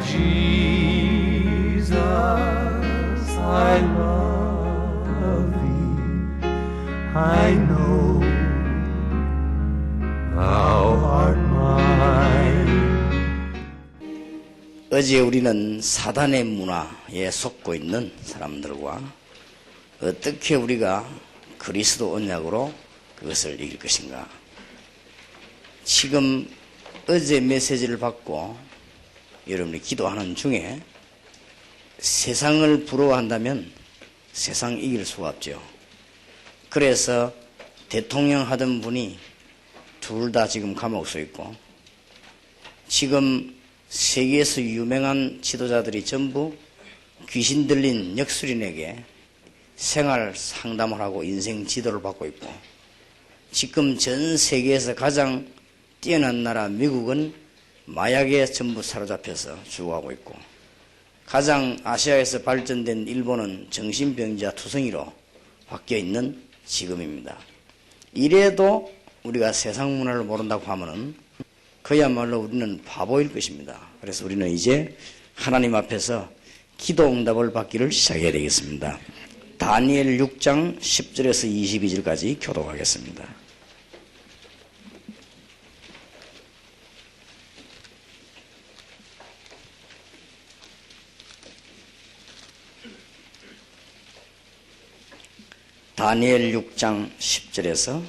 Jesus, I love thee. I know thou art mine. 어제 우리는 사단의 문화에 속고 있는 사람들과 어떻게 우리가 그리스도 언약으로 그것을 이길 것인가. 지금 어제 메시지를 받고 여러분이 기도하는 중에 세상을 부러워한다면 세상 이길 수가 없죠. 그래서 대통령 하던 분이 둘 다 지금 감옥 서 있고, 지금 세계에서 유명한 지도자들이 전부 귀신 들린 역술인에게 생활 상담을 하고 인생 지도를 받고 있고, 지금 전 세계에서 가장 뛰어난 나라 미국은 마약에 전부 사로잡혀서 죽어가고 있고, 가장 아시아에서 발전된 일본은 정신병자 투성이로 바뀌어 있는 지금입니다. 이래도 우리가 세상 문화를 모른다고 하면은 그야말로 우리는 바보일 것입니다. 그래서 우리는 이제 하나님 앞에서 기도 응답을 받기를 시작해야 되겠습니다. 다니엘 6장 10절에서 22절까지 교독하겠습니다. 다니엘 6장 10절에서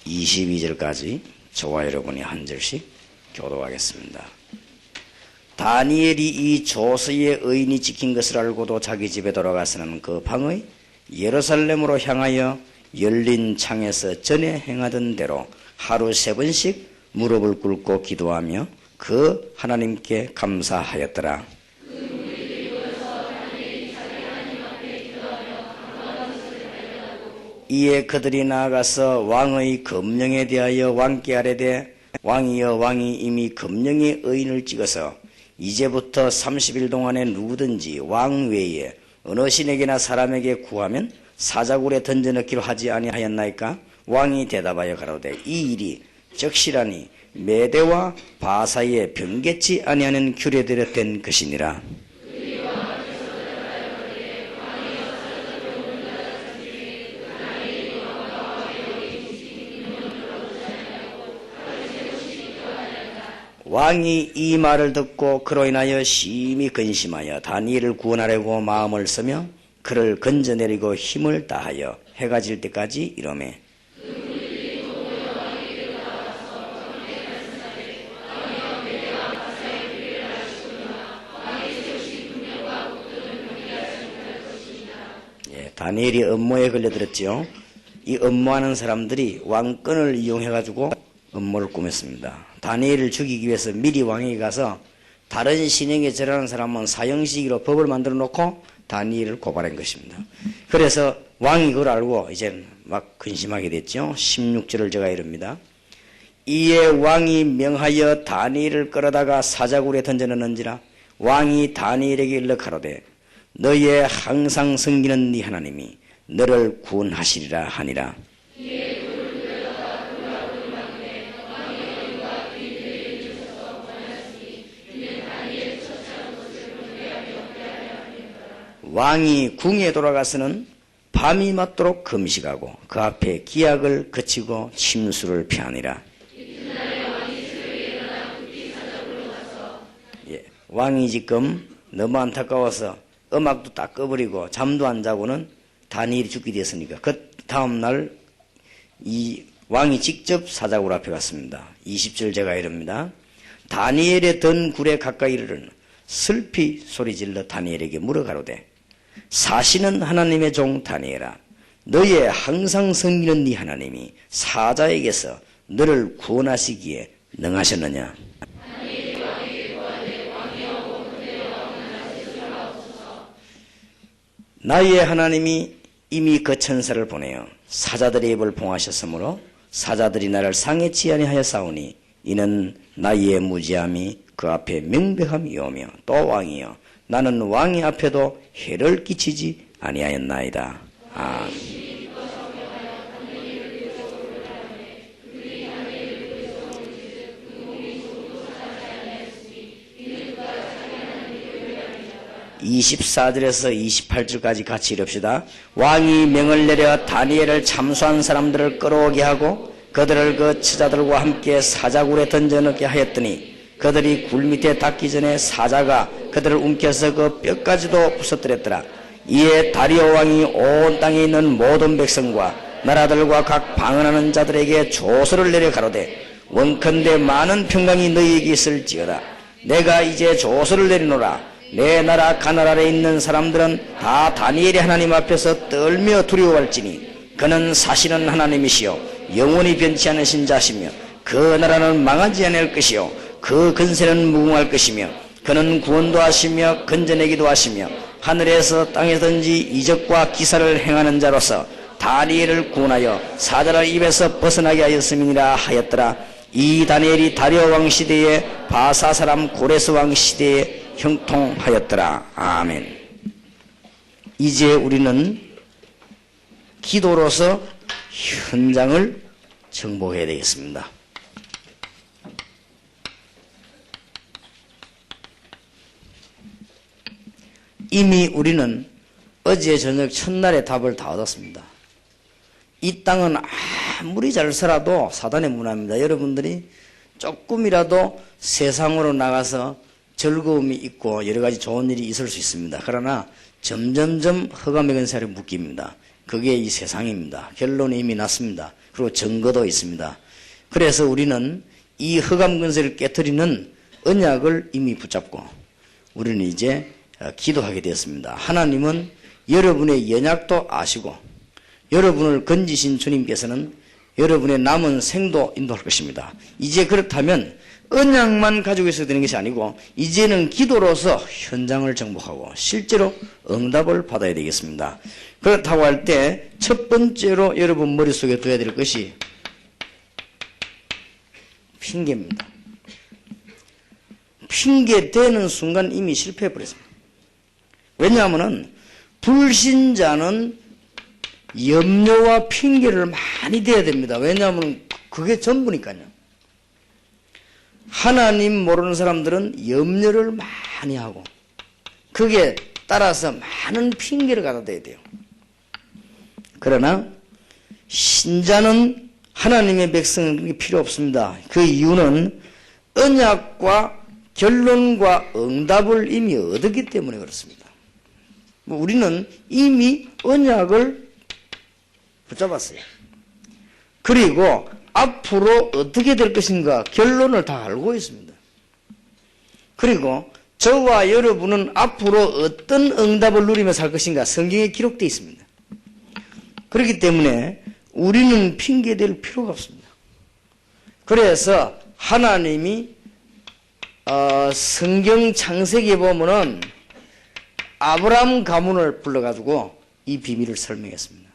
22절까지 저와 여러분이 한 절씩 교독하겠습니다. 다니엘이 이 조서의 의인이 지킨 것을 알고도 자기 집에 돌아가서는 그 방의 예루살렘으로 향하여 열린 창에서 전에 행하던 대로 하루 3번씩 무릎을 꿇고 기도하며 그 하나님께 감사하였더라. 이에 그들이 나아가서 왕의 검령에 대하여 왕께 아뢰되, 왕이여, 왕이 이미 검령의 의인을 찍어서 이제부터 30일 동안에 누구든지 왕 외에 어느 신에게나 사람에게 구하면 사자굴에 던져넣기로 하지 아니하였나이까? 왕이 대답하여 가로되, 이 일이 적실하니 메대와 바사에 변개치 아니하는 규례대로 된 것이니라. 왕이 이 말을 듣고 그로 인하여 심히 근심하여 다니엘을 구원하려고 마음을 쓰며 그를 건져내리고 힘을 다하여 해가 질 때까지 이르매, 다니엘이 음모에 걸려들었죠. 이 음모하는 사람들이 왕권을 이용해가지고 음모를 꾸몄습니다. 다니엘을 죽이기 위해서 미리 왕에게 가서 다른 신에게 절하는 사람은 사형시기로 법을 만들어 놓고 다니엘을 고발한 것입니다. 그래서 왕이 그걸 알고 이제 막 근심하게 됐죠. 16절을 제가 이릅니다. 이에 왕이 명하여 다니엘을 끌어다가 사자굴에 던져넣는지라. 왕이 다니엘에게 일러 가로되, 너의 항상 섬기는 네 하나님이 너를 구원하시리라 하니라. 왕이 궁에 돌아가서는 밤이 맞도록 금식하고 그 앞에 기약을 그치고 침수를 피하니라. 왕이 지금 너무 안타까워서 음악도 다 꺼버리고 잠도 안 자고는 다니엘이 죽게 됐으니까 그 다음날 이 왕이 직접 사자굴 앞에 갔습니다. 20절 제가 이릅니다. 다니엘의 든 굴에 가까이 이르는 슬피 소리질러 다니엘에게 물어 가로되, 사시는 하나님의 종 다니엘아, 너의 항상 섬기는 네 하나님이 사자에게서 너를 구원하시기에 능하셨느냐? 나의 하나님이 이미 그 천사를 보내어 사자들의 입을 봉하셨으므로 사자들이 나를 상해치 아니하여 싸우니 이는 나의 무지함이 그 앞에 명백함이 오며 또 왕이여 나는 왕의 앞에도 해를 끼치지 아니하였나이다. 아멘. 24절에서 28절까지 같이 읽읍시다. 왕이 명을 내려 다니엘을 참수한 사람들을 끌어오게 하고 그들을 그 처자들과 함께 사자굴에 던져넣게 하였더니 그들이 굴 밑에 닿기 전에 사자가 그들을 움켜서 그 뼈까지도 부서뜨렸더라. 이에 다리오 왕이 온 땅에 있는 모든 백성과 나라들과 각 방언하는 자들에게 조서를 내려 가로되 원컨대 많은 평강이 너희에게 있을지어다. 내가 이제 조서를 내리노라. 내 나라 가나라에 있는 사람들은 다 다니엘의 하나님 앞에서 떨며 두려워할지니 그는 사실은 하나님이시요 영원히 변치 않으신 자시며 그 나라는 망하지 않을 것이요 그 근세는 무궁할 것이며 그는 구원도 하시며 건져내기도 하시며 하늘에서 땅에든지 이적과 기사를 행하는 자로서 다니엘을 구원하여 사자를 입에서 벗어나게 하였음이니라 하였더라. 이 다니엘이 다리오 왕 시대에 바사 사람 고레스 왕 시대에 형통하였더라. 아멘. 이제 우리는 기도로서 현장을 정복해야 되겠습니다. 이미 우리는 어제 저녁 첫날에 답을 다 얻었습니다. 이 땅은 아무리 잘 살아도 사단의 문화입니다. 여러분들이 조금이라도 세상으로 나가서 즐거움이 있고 여러 가지 좋은 일이 있을 수 있습니다. 그러나 점점점 허감의 살이 묶입니다. 그게 이 세상입니다. 결론이 이미 났습니다. 그리고 증거도 있습니다. 그래서 우리는 이 허감 근세를 깨트리는 언약을 이미 붙잡고 우리는 이제 기도하게 되었습니다. 하나님은 여러분의 연약도 아시고 여러분을 건지신 주님께서는 여러분의 남은 생도 인도할 것입니다. 이제 그렇다면 언약만 가지고 있어야 되는 것이 아니고 이제는 기도로서 현장을 정복하고 실제로 응답을 받아야 되겠습니다. 그렇다고 할 때 첫 번째로 여러분 머릿속에 둬야 될 것이 핑계입니다. 핑계 대는 순간 이미 실패해버렸습니다. 왜냐하면 불신자는 염려와 핑계를 많이 대야 됩니다. 왜냐하면 그게 전부니까요. 하나님 모르는 사람들은 염려를 많이 하고 그게 따라서 많은 핑계를 갖다 대야 돼요. 그러나 신자는 하나님의 백성은 그게 필요 없습니다. 그 이유는 언약과 결론과 응답을 이미 얻었기 때문에 그렇습니다. 우리는 이미 언약을 붙잡았어요. 그리고 앞으로 어떻게 될 것인가 결론을 다 알고 있습니다. 그리고 저와 여러분은 앞으로 어떤 응답을 누리며 살 것인가 성경에 기록되어 있습니다. 그렇기 때문에 우리는 핑계댈 필요가 없습니다. 그래서 하나님이 성경 창세기에 보면은 아브람 가문을 불러가지고 이 비밀을 설명했습니다.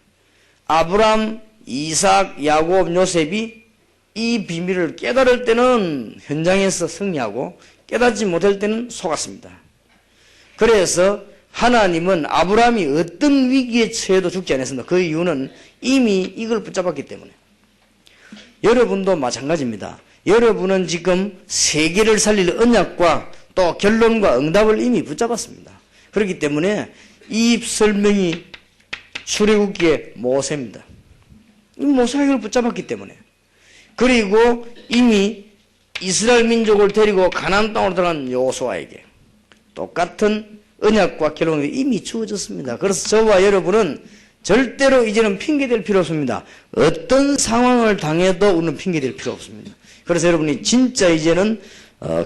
아브람, 이삭, 야곱, 요셉이 이 비밀을 깨달을 때는 현장에서 승리하고 깨닫지 못할 때는 속았습니다. 그래서 하나님은 아브람이 어떤 위기에 처해도 죽지 않았습니다. 그 이유는 이미 이걸 붙잡았기 때문에. 여러분도 마찬가지입니다. 여러분은 지금 세계를 살릴 언약과 또 결론과 응답을 이미 붙잡았습니다. 그렇기 때문에 이 설명이 출애굽기의 모세입니다. 이 모세가 이걸 붙잡았기 때문에. 그리고 이미 이스라엘 민족을 데리고 가나안 땅으로 들어간 여호수아에게 똑같은 언약과 결론이 이미 주어졌습니다. 그래서 저와 여러분은 절대로 이제는 핑계댈 필요 없습니다. 어떤 상황을 당해도 우리는 핑계댈 필요 없습니다. 그래서 여러분이 진짜 이제는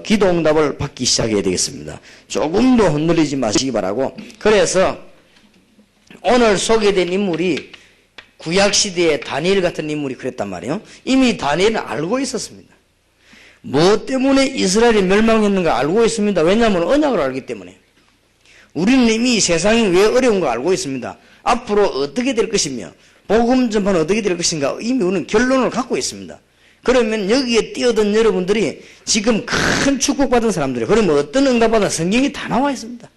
기도 응답을 받기 시작해야 되겠습니다. 조금도 흔들리지 마시기 바라고. 그래서 오늘 소개된 인물이 구약시대의 다니엘 같은 인물이 그랬단 말이에요. 이미 다니엘은 알고 있었습니다. 뭐 때문에 이스라엘이 멸망했는가 알고 있습니다. 왜냐하면 언약을 알기 때문에. 우리는 이미 세상이 왜 어려운가 알고 있습니다. 앞으로 어떻게 될 것이며 복음 전파는 어떻게 될 것인가 이미 우리는 결론을 갖고 있습니다. 그러면 여기에 뛰어든 여러분들이 지금 큰 축복받은 사람들이에요. 그러면 어떤 응답받은 성경이 다 나와 있습니다.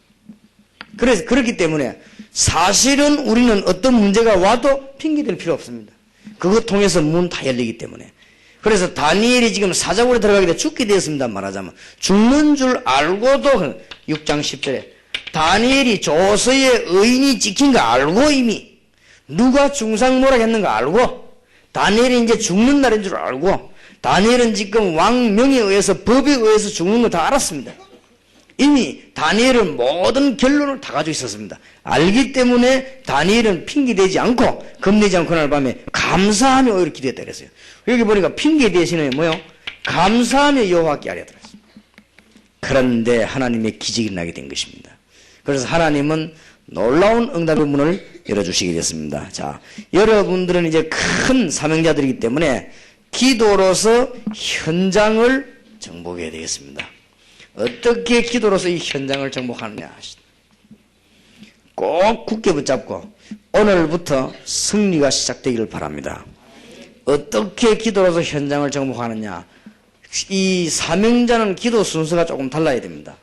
그래서 그렇기 때문에 사실은 우리는 어떤 문제가 와도 핑계댈 필요 없습니다. 그것 통해서 문 다 열리기 때문에. 그래서 다니엘이 지금 사자굴에 들어가게 돼 죽게 되었습니다. 말하자면 죽는 줄 알고도 6장 10절에 다니엘이 조서의 의인이 찍힌 거 알고 이미 누가 중상모략 했는가 알고 다니엘이 이제 죽는 날인 줄 알고 다니엘은 지금 왕명에 의해서 법에 의해서 죽는 거 다 알았습니다. 이미 다니엘은 모든 결론을 다 가지고 있었습니다. 알기 때문에 다니엘은 핑계대지 않고 겁내지 않고 그날 밤에 감사하며 오히려 기도했다 그랬어요. 여기 보니까 핑계 대신에 뭐요? 감사하며 여호와께 아뢰었다 그랬습니다. 그런데 하나님의 기적이 나게 된 것입니다. 그래서 하나님은 놀라운 응답의 문을 열어주시게 됐습니다. 자, 여러분들은 이제 큰 사명자들이기 때문에 기도로서 현장을 정복해야 되겠습니다. 어떻게 기도로서 이 현장을 정복하느냐. 꼭 굳게 붙잡고 오늘부터 승리가 시작되기를 바랍니다. 어떻게 기도로서 현장을 정복하느냐. 이 사명자는 기도 순서가 조금 달라야 됩니다.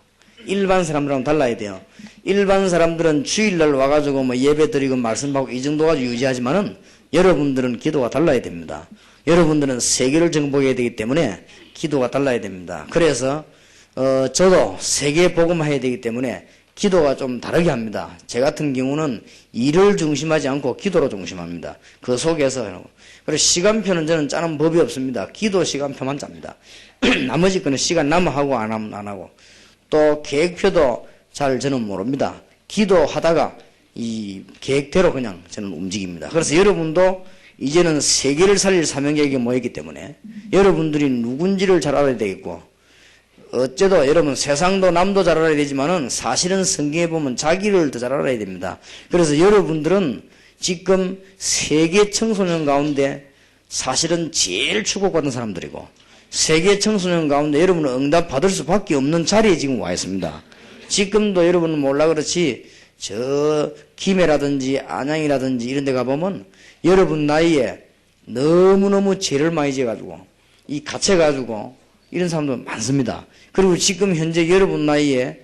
일반 사람들하고는 달라야 돼요. 일반 사람들은 주일날 와가지고 뭐 예배 드리고 말씀받고 이 정도 가지고 유지하지만은 여러분들은 기도가 달라야 됩니다. 여러분들은 세계를 정복해야 되기 때문에 기도가 달라야 됩니다. 그래서 저도 세계 복음해야 되기 때문에 기도가 좀 다르게 합니다. 제 같은 경우는 일을 중심하지 않고 기도로 중심합니다. 그 속에서 그래서 시간표는 저는 짜는 법이 없습니다. 기도 시간표만 짭니다. 나머지 거는 시간 남아하고 안 하고 또 계획표도 잘 저는 모릅니다. 기도하다가 이 계획대로 그냥 저는 움직입니다. 그래서 여러분도 이제는 세계를 살릴 사명자에게 모였기 때문에 여러분들이 누군지를 잘 알아야 되겠고 어째도 여러분 세상도 남도 잘 알아야 되지만은 사실은 성경에 보면 자기를 더 잘 알아야 됩니다. 그래서 여러분들은 지금 세계 청소년 가운데 사실은 제일 축복받은 사람들이고 세계 청소년 가운데 여러분은 응답 받을 수밖에 없는 자리에 지금 와 있습니다. 지금도 여러분은 몰라 그렇지 저 김해라든지 안양이라든지 이런 데 가보면 여러분 나이에 너무너무 죄를 많이 지어가지고 이 갇혀가지고 이런 사람도 많습니다. 그리고 지금 현재 여러분 나이에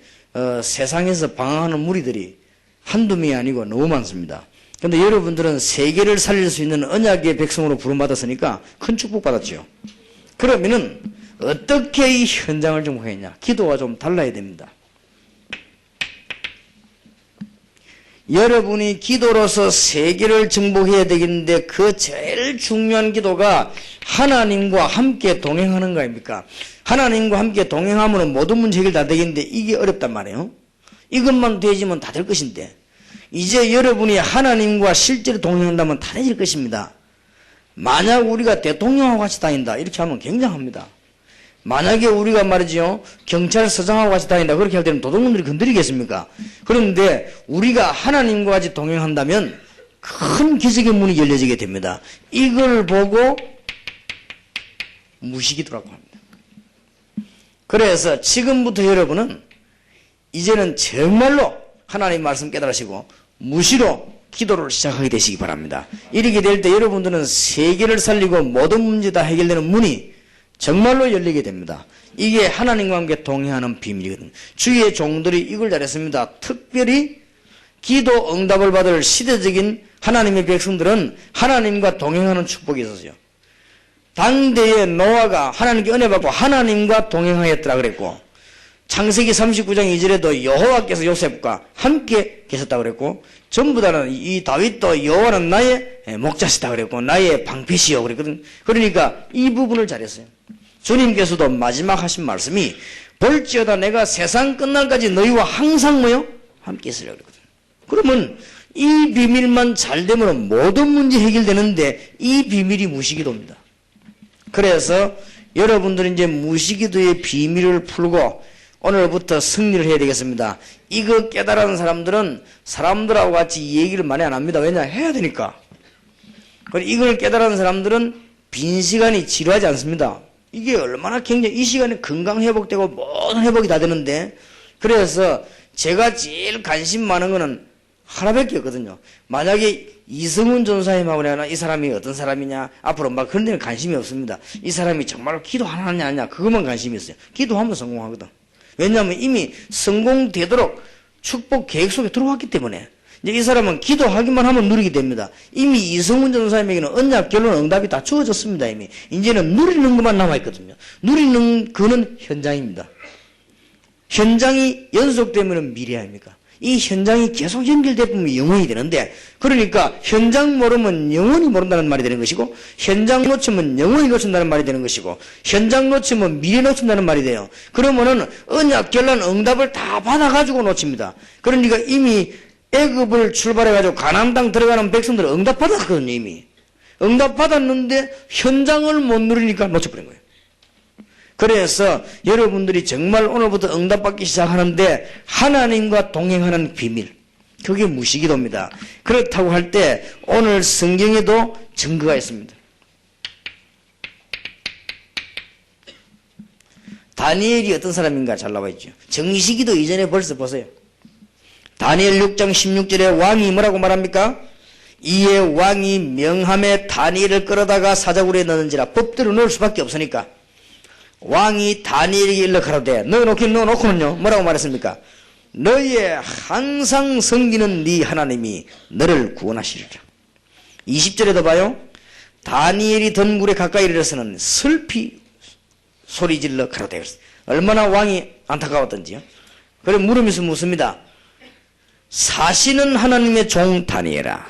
세상에서 방황하는 무리들이 한두 명이 아니고 너무 많습니다. 그런데 여러분들은 세계를 살릴 수 있는 언약의 백성으로 부름받았으니까 큰 축복받았죠. 그러면은 어떻게 이 현장을 정복했냐? 기도가 좀 달라야 됩니다. 여러분이 기도로서 세계를 정복해야 되겠는데 그 제일 중요한 기도가 하나님과 함께 동행하는 거 아닙니까? 하나님과 함께 동행하면 모든 문제 해결 다 되겠는데 이게 어렵단 말이에요. 이것만 되지면 다 될 것인데 이제 여러분이 하나님과 실제로 동행한다면 다 되질 것입니다. 만약 우리가 대통령하고 같이 다닌다 이렇게 하면 굉장합니다. 만약에 우리가 말이죠 경찰서장하고 같이 다닌다 그렇게 할 때는 도둑놈들이 건드리겠습니까? 그런데 우리가 하나님과 같이 동행한다면 큰 기적의 문이 열려지게 됩니다. 이걸 보고 무시기도라고 합니다. 그래서 지금부터 여러분은 이제는 정말로 하나님 말씀 깨달으시고 무시로 기도를 시작하게 되시기 바랍니다. 이렇게 될 때 여러분들은 세계를 살리고 모든 문제 다 해결되는 문이 정말로 열리게 됩니다. 이게 하나님과 함께 동행하는 비밀이거든요. 주의 종들이 이걸 잘했습니다. 특별히 기도 응답을 받을 시대적인 하나님의 백성들은 하나님과 동행하는 축복이 있었어요. 당대의 노아가 하나님께 은혜 받고 하나님과 동행하였더라 그랬고 창세기 39장 2절에도 여호와께서 요셉과 함께 계셨다고 그랬고 전부 다는 이 다윗도 여호와는 나의 목자시다 그랬고 나의 방패시요 그랬거든. 그러니까 이 부분을 잘했어요. 주님께서도 마지막 하신 말씀이 볼지어다 내가 세상 끝날까지 너희와 항상 뭐요? 함께 있으려 그랬거든. 그러면 이 비밀만 잘 되면 모든 문제 해결되는데 이 비밀이 무시기도입니다. 그래서 여러분들은 이제 무시기도의 비밀을 풀고 오늘부터 승리를 해야 되겠습니다. 이거 깨달은 사람들은 사람들하고 같이 얘기를 많이 안 합니다. 왜냐? 해야 되니까. 이걸 깨달은 사람들은 빈 시간이 지루하지 않습니다. 이게 얼마나 굉장히 이 시간에 건강 회복되고 모든 회복이 다 되는데 그래서 제가 제일 관심 많은 거는 하나밖에 없거든요. 만약에 이성훈 전사님하고 내가 이 사람이 어떤 사람이냐 앞으로 막 그런 데는 관심이 없습니다. 이 사람이 정말로 기도 하느냐 안 하느냐 그것만 관심이 있어요. 기도하면 성공하거든. 왜냐하면 이미 성공되도록 축복 계획 속에 들어왔기 때문에 이제 이 사람은 기도하기만 하면 누리게 됩니다. 이미 이성훈 전사님에게는 언약 결론 응답이 다 주어졌습니다. 이미 이제는 누리는 것만 남아있거든요. 누리는 그는 현장입니다. 현장이 연속되면 미래 아닙니까? 이 현장이 계속 연결되면 영혼이 되는데, 그러니까 현장 모르면 영혼이 모른다는 말이 되는 것이고, 현장 놓치면 영혼이 놓친다는 말이 되는 것이고, 현장 놓치면 미래 놓친다는 말이 돼요. 그러면은 언약, 결란, 응답을 다 받아가지고 놓칩니다. 그러니까 이미 애굽을 출발해가지고 가나안 땅 들어가는 백성들은 응답 받았거든요, 이미. 응답 받았는데 현장을 못 누리니까 놓쳐버린 거예요. 그래서 여러분들이 정말 오늘부터 응답받기 시작하는데 하나님과 동행하는 비밀, 그게 무시기도입니다. 그렇다고 할 때 오늘 성경에도 증거가 있습니다. 다니엘이 어떤 사람인가 잘 나와 있죠. 정시기도 이전에 벌써 보세요. 다니엘 6장 16절에 왕이 뭐라고 말합니까? 이에 왕이 명함에 다니엘을 끌어다가 사자굴에 넣는지라. 법대로 넣을 수밖에 없으니까 왕이 다니엘에게 일러가로되 넣어놓고는요 뭐라고 말했습니까? 너의 항상 섬기는 네 하나님이 너를 구원하시리라. 20절에도 봐요. 다니엘이 던굴에 가까이 이르러서는 슬피 소리질러 가로되. 얼마나 왕이 안타까웠던지요. 그래 물으면서 묻습니다. 사시는 하나님의 종 다니엘아,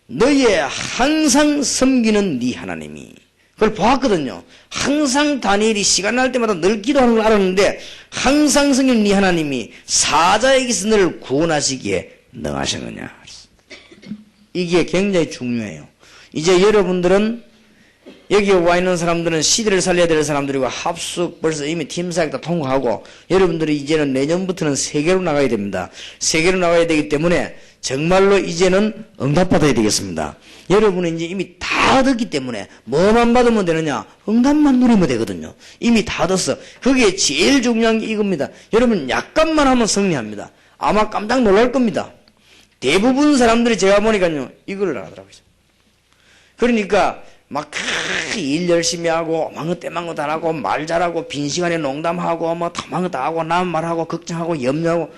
너의 항상 섬기는 네 하나님이. 그걸 보았거든요. 항상 다니엘이 시간 날 때마다 늘 기도하는 걸 알았는데 항상 섬기는 네 하나님이 사자에게서 너를 구원하시기에 능하셨느냐. 이게 굉장히 중요해요. 이제 여러분들은 여기에 와 있는 사람들은 시대를 살려야 될 사람들이고 합숙 벌써 이미 팀사역 다 통과하고 여러분들이 이제는 내년부터는 세계로 나가야 됩니다. 세계로 나가야 되기 때문에 정말로 이제는 응답받아야 되겠습니다. 여러분은 이제 이미 다 얻었기 때문에 뭐만 받으면 되느냐? 응답만 누리면 되거든요. 이미 다 얻었어. 그게 제일 중요한 게 이겁니다. 여러분 약간만 하면 승리합니다. 아마 깜짝 놀랄 겁니다. 대부분 사람들이 제가 보니까요 이걸 안 하더라고요. 그러니까 막 일 열심히 하고 망거 때망거 다 하고 말 잘하고 빈 시간에 농담하고 뭐 다망거 다 하고 남 말하고 걱정하고 염려하고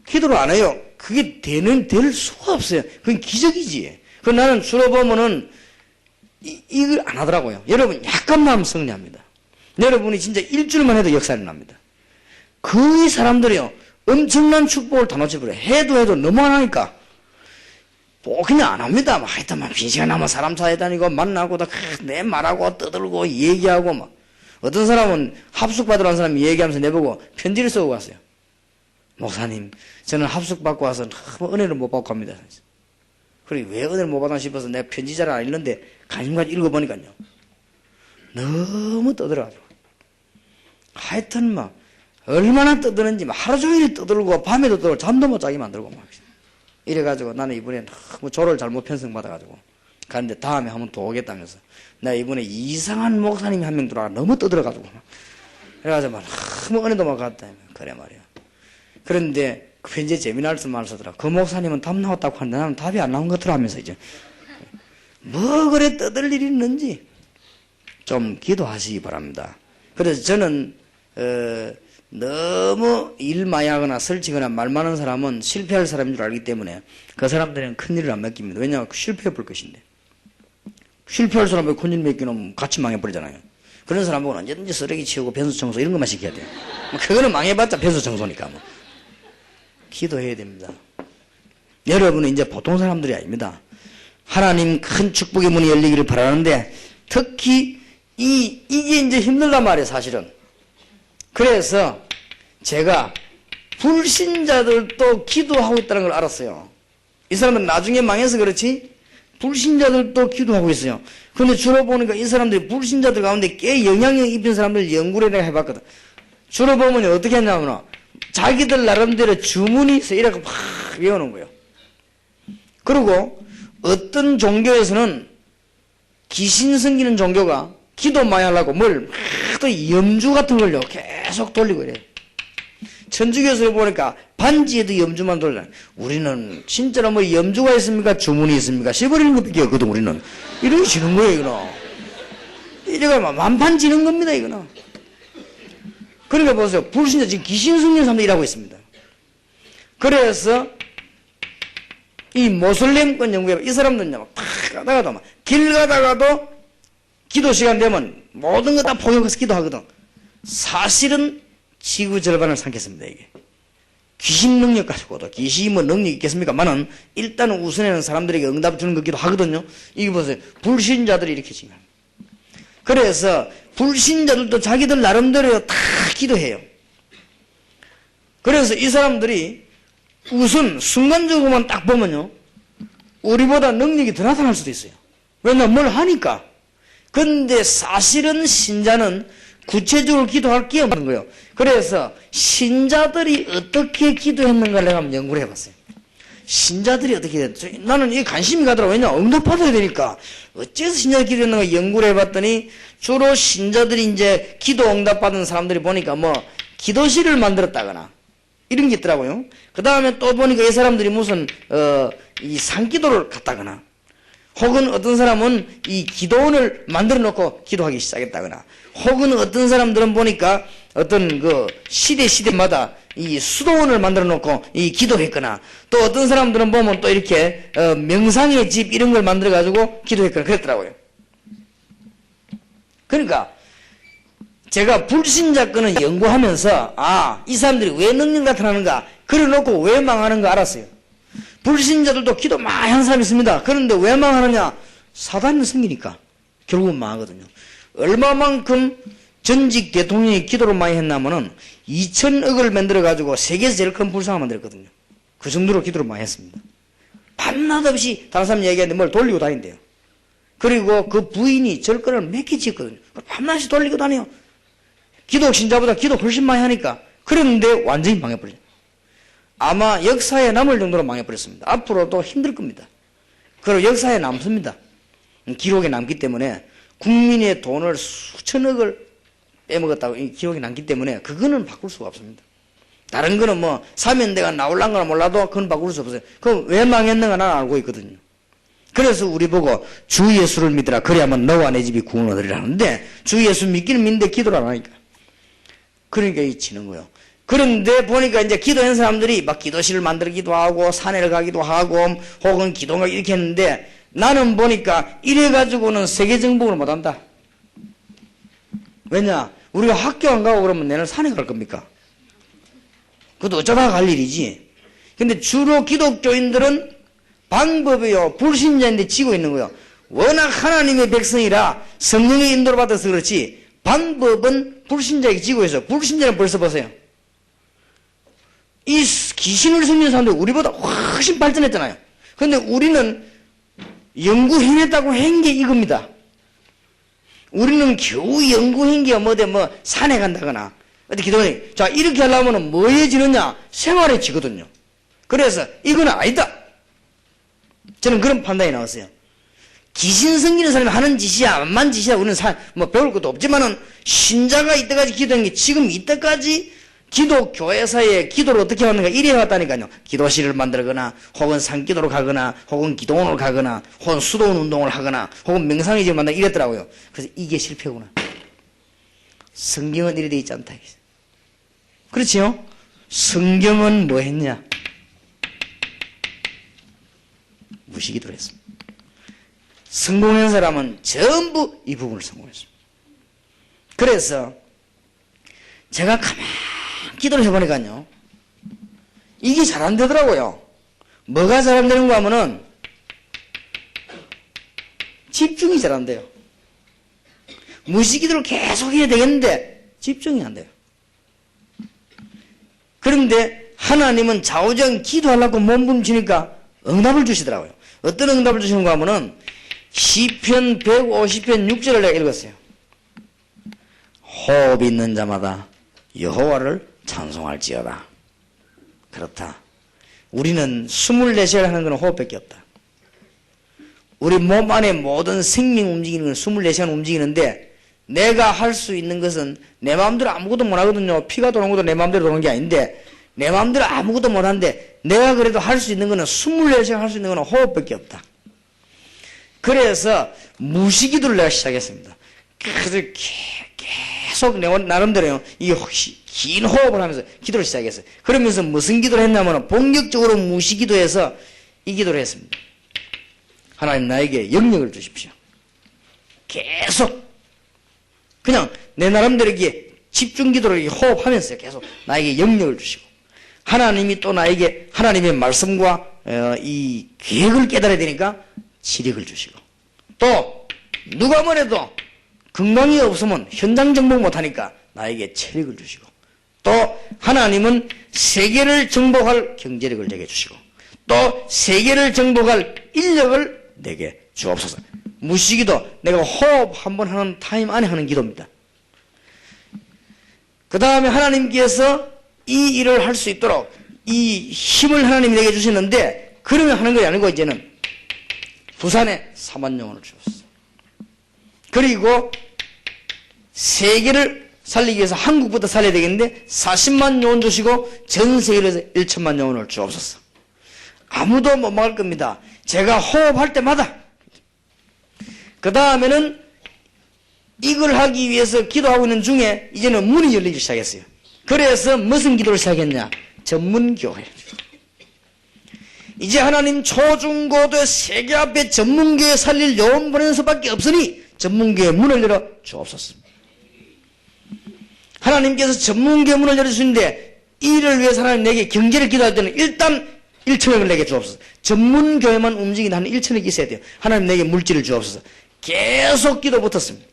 기도를 안 해요. 그게 될 수가 없어요. 그건 기적이지. 그 나는 주로 보면은 이걸 안 하더라고요. 여러분 약간만 하면 승리합니다. 여러분이 진짜 일주일만 해도 역사를 납니다. 그 사람들이요 엄청난 축복을 다 놓쳐버려요. 해도 너무 안 하니까 그냥 안 합니다. 하여튼 빈 시간 남아 사람 사이에 다니고 만나고 내 말하고 떠들고 얘기하고 막. 어떤 사람은 합숙 받으러 간 사람이 얘기하면서 내보고 편지를 쓰고 갔어요. 목사님, 저는 합숙 받고 와서 은혜를 못 받고 갑니다. 그래 왜 은혜를 못 받나 싶어서 내가 편지 잘 안 읽는데 관심까지 읽어보니까요 너무 떠들어가지고 하여튼 막 얼마나 떠드는지 막 하루 종일 떠들고 밤에도 떠들고 잠도 못 자게 만들고 막 이래가지고 나는 이번에 너무 조를 잘못 편성받아가지고 가는데 다음에 한번 또 오겠다면서 내가 이번에 이상한 목사님이 한 명 들어와 너무 떠들어가지고 그래가지고 막 너무 은혜도 막 갔다. 그래 말이야. 그런데 그 편지에 재미날 말을 쓰더라. 그 목사님은 답 나왔다고 하는데 나는 답이 안 나온 것 같더라 하면서 이제 뭐 그래 떠들 일이 있는지 좀 기도하시기 바랍니다. 그래서 저는 너무 일 많이 하거나 설치거나 말 많은 사람은 실패할 사람인 줄 알기 때문에 그 사람들은 큰일을 안 맡깁니다. 왜냐하면 실패해 볼 것인데 실패할 사람이 큰일 맡기면 같이 망해버리잖아요. 그런 사람은 언제든지 쓰레기 치우고 변수 청소 이런 것만 시켜야 돼요. 그거는 망해봤자 변수 청소니까 뭐. 기도해야 됩니다. 여러분은 이제 보통 사람들이 아닙니다. 하나님 큰 축복의 문이 열리기를 바라는데 특히 이게 이제 힘들단 말이에요 사실은. 그래서 제가 불신자들도 기도하고 있다는 걸 알았어요. 이 사람은 나중에 망해서 그렇지 불신자들도 기도하고 있어요. 근데 주로 보니까 이 사람들이 불신자들 가운데 꽤 영향력 입힌 사람들 연구를 내가 해봤거든. 주로 보면 어떻게 했냐면 자기들 나름대로 주문이 있어 이렇게 막 외우는 거예요. 그리고 어떤 종교에서는 귀신 섬기는 종교가 기도 많이 하려고 뭘 또 염주 같은 걸요 계속 돌리고 이래요. 천주교에서 보니까 반지에도 염주만 돌려. 우리는 진짜로 뭐 염주가 있습니까? 주문이 있습니까? 씹어버리는 것밖에 없거든 우리는. 이러고 지는 거예요 이거는. 이래가 만판지는 겁니다 이거는. 그러니까 보세요. 불신자 지금 귀신 숨기는 사람도 일하고 있습니다. 그래서 이 모슬렘권 연구에 이 사람들은요 막 가다가도 막 길 가다가도 기도 시간 되면 모든 거 다 포기해서 기도하거든. 사실은 지구 절반을 삼켰습니다 이게. 귀신 능력 가지고도 귀신이 뭐 능력이 있겠습니까만은 일단은 우선에는 사람들에게 응답을 주는 것기도 하거든요. 이게 보세요. 불신자들이 이렇게 지금. 그래서 불신자들도 자기들 나름대로 다 기도해요. 그래서 이 사람들이 우선 순간적으로만 딱 보면요. 우리보다 능력이 더 나타날 수도 있어요. 왜냐면 뭘 하니까. 근데 사실은 신자는 구체적으로 기도할 게 없는 거예요. 그래서 신자들이 어떻게 기도했는가를 내가 한번 연구를 해봤어요. 신자들이 어떻게 됐죠? 나는 이게 관심이 가더라고요. 왜냐? 응답받아야 되니까. 어째서 신자들이 기도했는가 연구를 해봤더니 주로 신자들이 이제 기도 응답받은 사람들이 보니까 뭐 기도실을 만들었다거나 이런 게 있더라고요. 그 다음에 또 보니까 이 사람들이 무슨 이 산기도를 갔다거나 혹은 어떤 사람은 이 기도원을 만들어 놓고 기도하기 시작했다거나 혹은 어떤 사람들은 보니까 어떤 그 시대마다 이 수도원을 만들어 놓고 이 기도했거나 또 어떤 사람들은 보면 또 이렇게 명상의 집 이런 걸 만들어 가지고 기도했거나 그랬더라고요. 그러니까 제가 불신자 거는 연구하면서 이 사람들이 왜 능력 나타나는가 그래 놓고 왜 망하는가 알았어요. 불신자들도 기도 많이 하는 사람이 있습니다. 그런데 왜 망하느냐? 사단이 생기니까 결국은 망하거든요. 얼마만큼 전직 대통령이 기도를 많이 했냐면은 2,000억을 만들어가지고 세계에서 제일 큰 불상을 만들었거든요. 그 정도로 기도를 많이 했습니다. 밤낮 없이 다른 사람 얘기하는데 뭘 돌리고 다닌대요. 그리고 그 부인이 절권을 몇 개 지었거든요. 밤낮이 돌리고 다녀요. 기도 신자보다 기도 훨씬 많이 하니까. 그런데 완전히 망해버려요. 아마 역사에 남을 정도로 망해버렸습니다. 앞으로도 힘들 겁니다. 그리고 역사에 남습니다. 기록에 남기 때문에 국민의 돈을 수천억을 빼먹었다고 기록이 남기 때문에 그거는 바꿀 수가 없습니다. 다른 거는 뭐 사면대가 나올란 거는 몰라도 그건 바꿀 수 없어요. 그럼 왜 망했는가 나는 알고 있거든요. 그래서 우리 보고 주 예수를 믿으라 그래야만 너와 내 집이 구원을 얻으리라 하는데 주 예수 믿기는 믿는데 기도를 안 하니까. 그러니까 이 치는 거예요. 그런데 보니까 이제 기도한 사람들이 막 기도실을 만들기도 하고 산에를 가기도 하고 혹은 기도가 이렇게 했는데 나는 보니까 이래가지고는 세계 정복을 못한다. 왜냐? 우리가 학교 안 가고 그러면 내년 산에 갈 겁니까? 그것도 어쩌다가 갈 일이지. 근데 주로 기독교인들은 방법이요. 불신자인데 지고 있는 거예요. 워낙 하나님의 백성이라 성령의 인도를 받아서 그렇지 방법은 불신자에게 지고 있어요. 불신자는 벌써 보세요. 이 귀신을 섬기는 사람들이 우리보다 훨씬 발전했잖아요. 그런데 우리는 연구해냈다고 한 게 이겁니다. 우리는 겨우 연구한 게 뭐 산에 간다거나 어디 기도해. 자 이렇게 하려면 뭐에 지느냐? 생활에 지거든요. 그래서 이건 아니다. 저는 그런 판단이 나왔어요. 귀신 섬기는 사람이 하는 짓이야 암만 짓이야 우리는 뭐 배울 것도 없지만은 신자가 이때까지 기도한 게 지금 이때까지 기도 교회사에 기도를 어떻게 하는가 이래 왔다니까요. 기도실을 만들거나 혹은 산기도로 가거나 혹은 기도원을 가거나 혹은 수도원 운동을 하거나 혹은 명상의 집을 만들거나 이랬더라고요. 그래서 이게 실패구나. 성경은 이래 돼 있지 않다. 그렇지요? 성경은 뭐 했냐? 무시기도를 했습니다. 성공한 사람은 전부 이 부분을 성공했습니다. 그래서 제가 가만히 기도를 해보니까요. 이게 잘 안 되더라고요. 뭐가 잘 안 되는가 하면은 집중이 잘 안 돼요. 무시기도를 계속 해야 되겠는데 집중이 안 돼요. 그런데 하나님은 좌우정 기도하려고 몸부림치니까 응답을 주시더라고요. 어떤 응답을 주시는가 하면은 시편 150편 6절을 내가 읽었어요. 호흡 있는 자마다 여호와를 찬송할지어다. 그렇다. 우리는 24시간 하는 것은 호흡밖에 없다. 우리 몸 안에 모든 생명 움직이는 건 24시간 움직이는데 내가 할 수 있는 것은 내 마음대로 아무것도 못 하거든요. 피가 도는 것도 내 마음대로 도는 게 아닌데 내 마음대로 아무것도 못 하는데 내가 그래도 할 수 있는 것은 24시간 할 수 있는 것은 호흡밖에 없다. 그래서 무시기도를 내가 시작했습니다. 그래서 계속 내 나름대로요. 이 긴 호흡을 하면서 기도를 시작했어요. 그러면서 무슨 기도를 했냐면 본격적으로 무시기도해서 이 기도를 했습니다. 하나님 나에게 영역을 주십시오. 계속 그냥 내 나름대로 이렇게 집중기도를 호흡하면서 계속 나에게 영역을 주시고 하나님이 또 나에게 하나님의 말씀과 이 계획을 깨달아야 되니까 지력을 주시고, 또 누가 뭐래도 건강이 없으면 현장 정복 못하니까 나에게 체력을 주시고, 또 하나님은 세계를 정복할 경제력을 내게 주시고, 또 세계를 정복할 인력을 내게 주옵소서. 무시기도 내가 호흡 한번 하는 타임 안에 하는 기도입니다. 그 다음에 하나님께서 이 일을 할 수 있도록 이 힘을 하나님이 내게 주셨는데, 그러면 하는 것이 아니고 이제는 부산에 4만 영혼을 주었어요. 그리고 세계를 살리기 위해서 한국부터 살려야 되겠는데 40만 영혼 주시고 전 세계에서 1천만 영혼을 주옵소서. 아무도 못 막을 겁니다. 제가 호흡할 때마다. 그 다음에는 이걸 하기 위해서 기도하고 있는 중에 이제는 문이 열리기 시작했어요. 그래서 무슨 기도를 시작했냐? 전문교회. 이제 하나님 초중고도 세계 앞에 전문교회 살릴 영혼 보내는 수밖에 없으니 전문교회 문을 열어 주옵소서. 하나님께서 전문교회 문을 열어주시는데, 이를 위해서 하나님 내게 경제를 기도할 때는 일단 1천억을 내게 주옵소서. 전문교회만 움직이는 한 1천억이 있어야 돼요. 하나님 내게 물질을 주옵소서. 계속 기도 붙었습니다.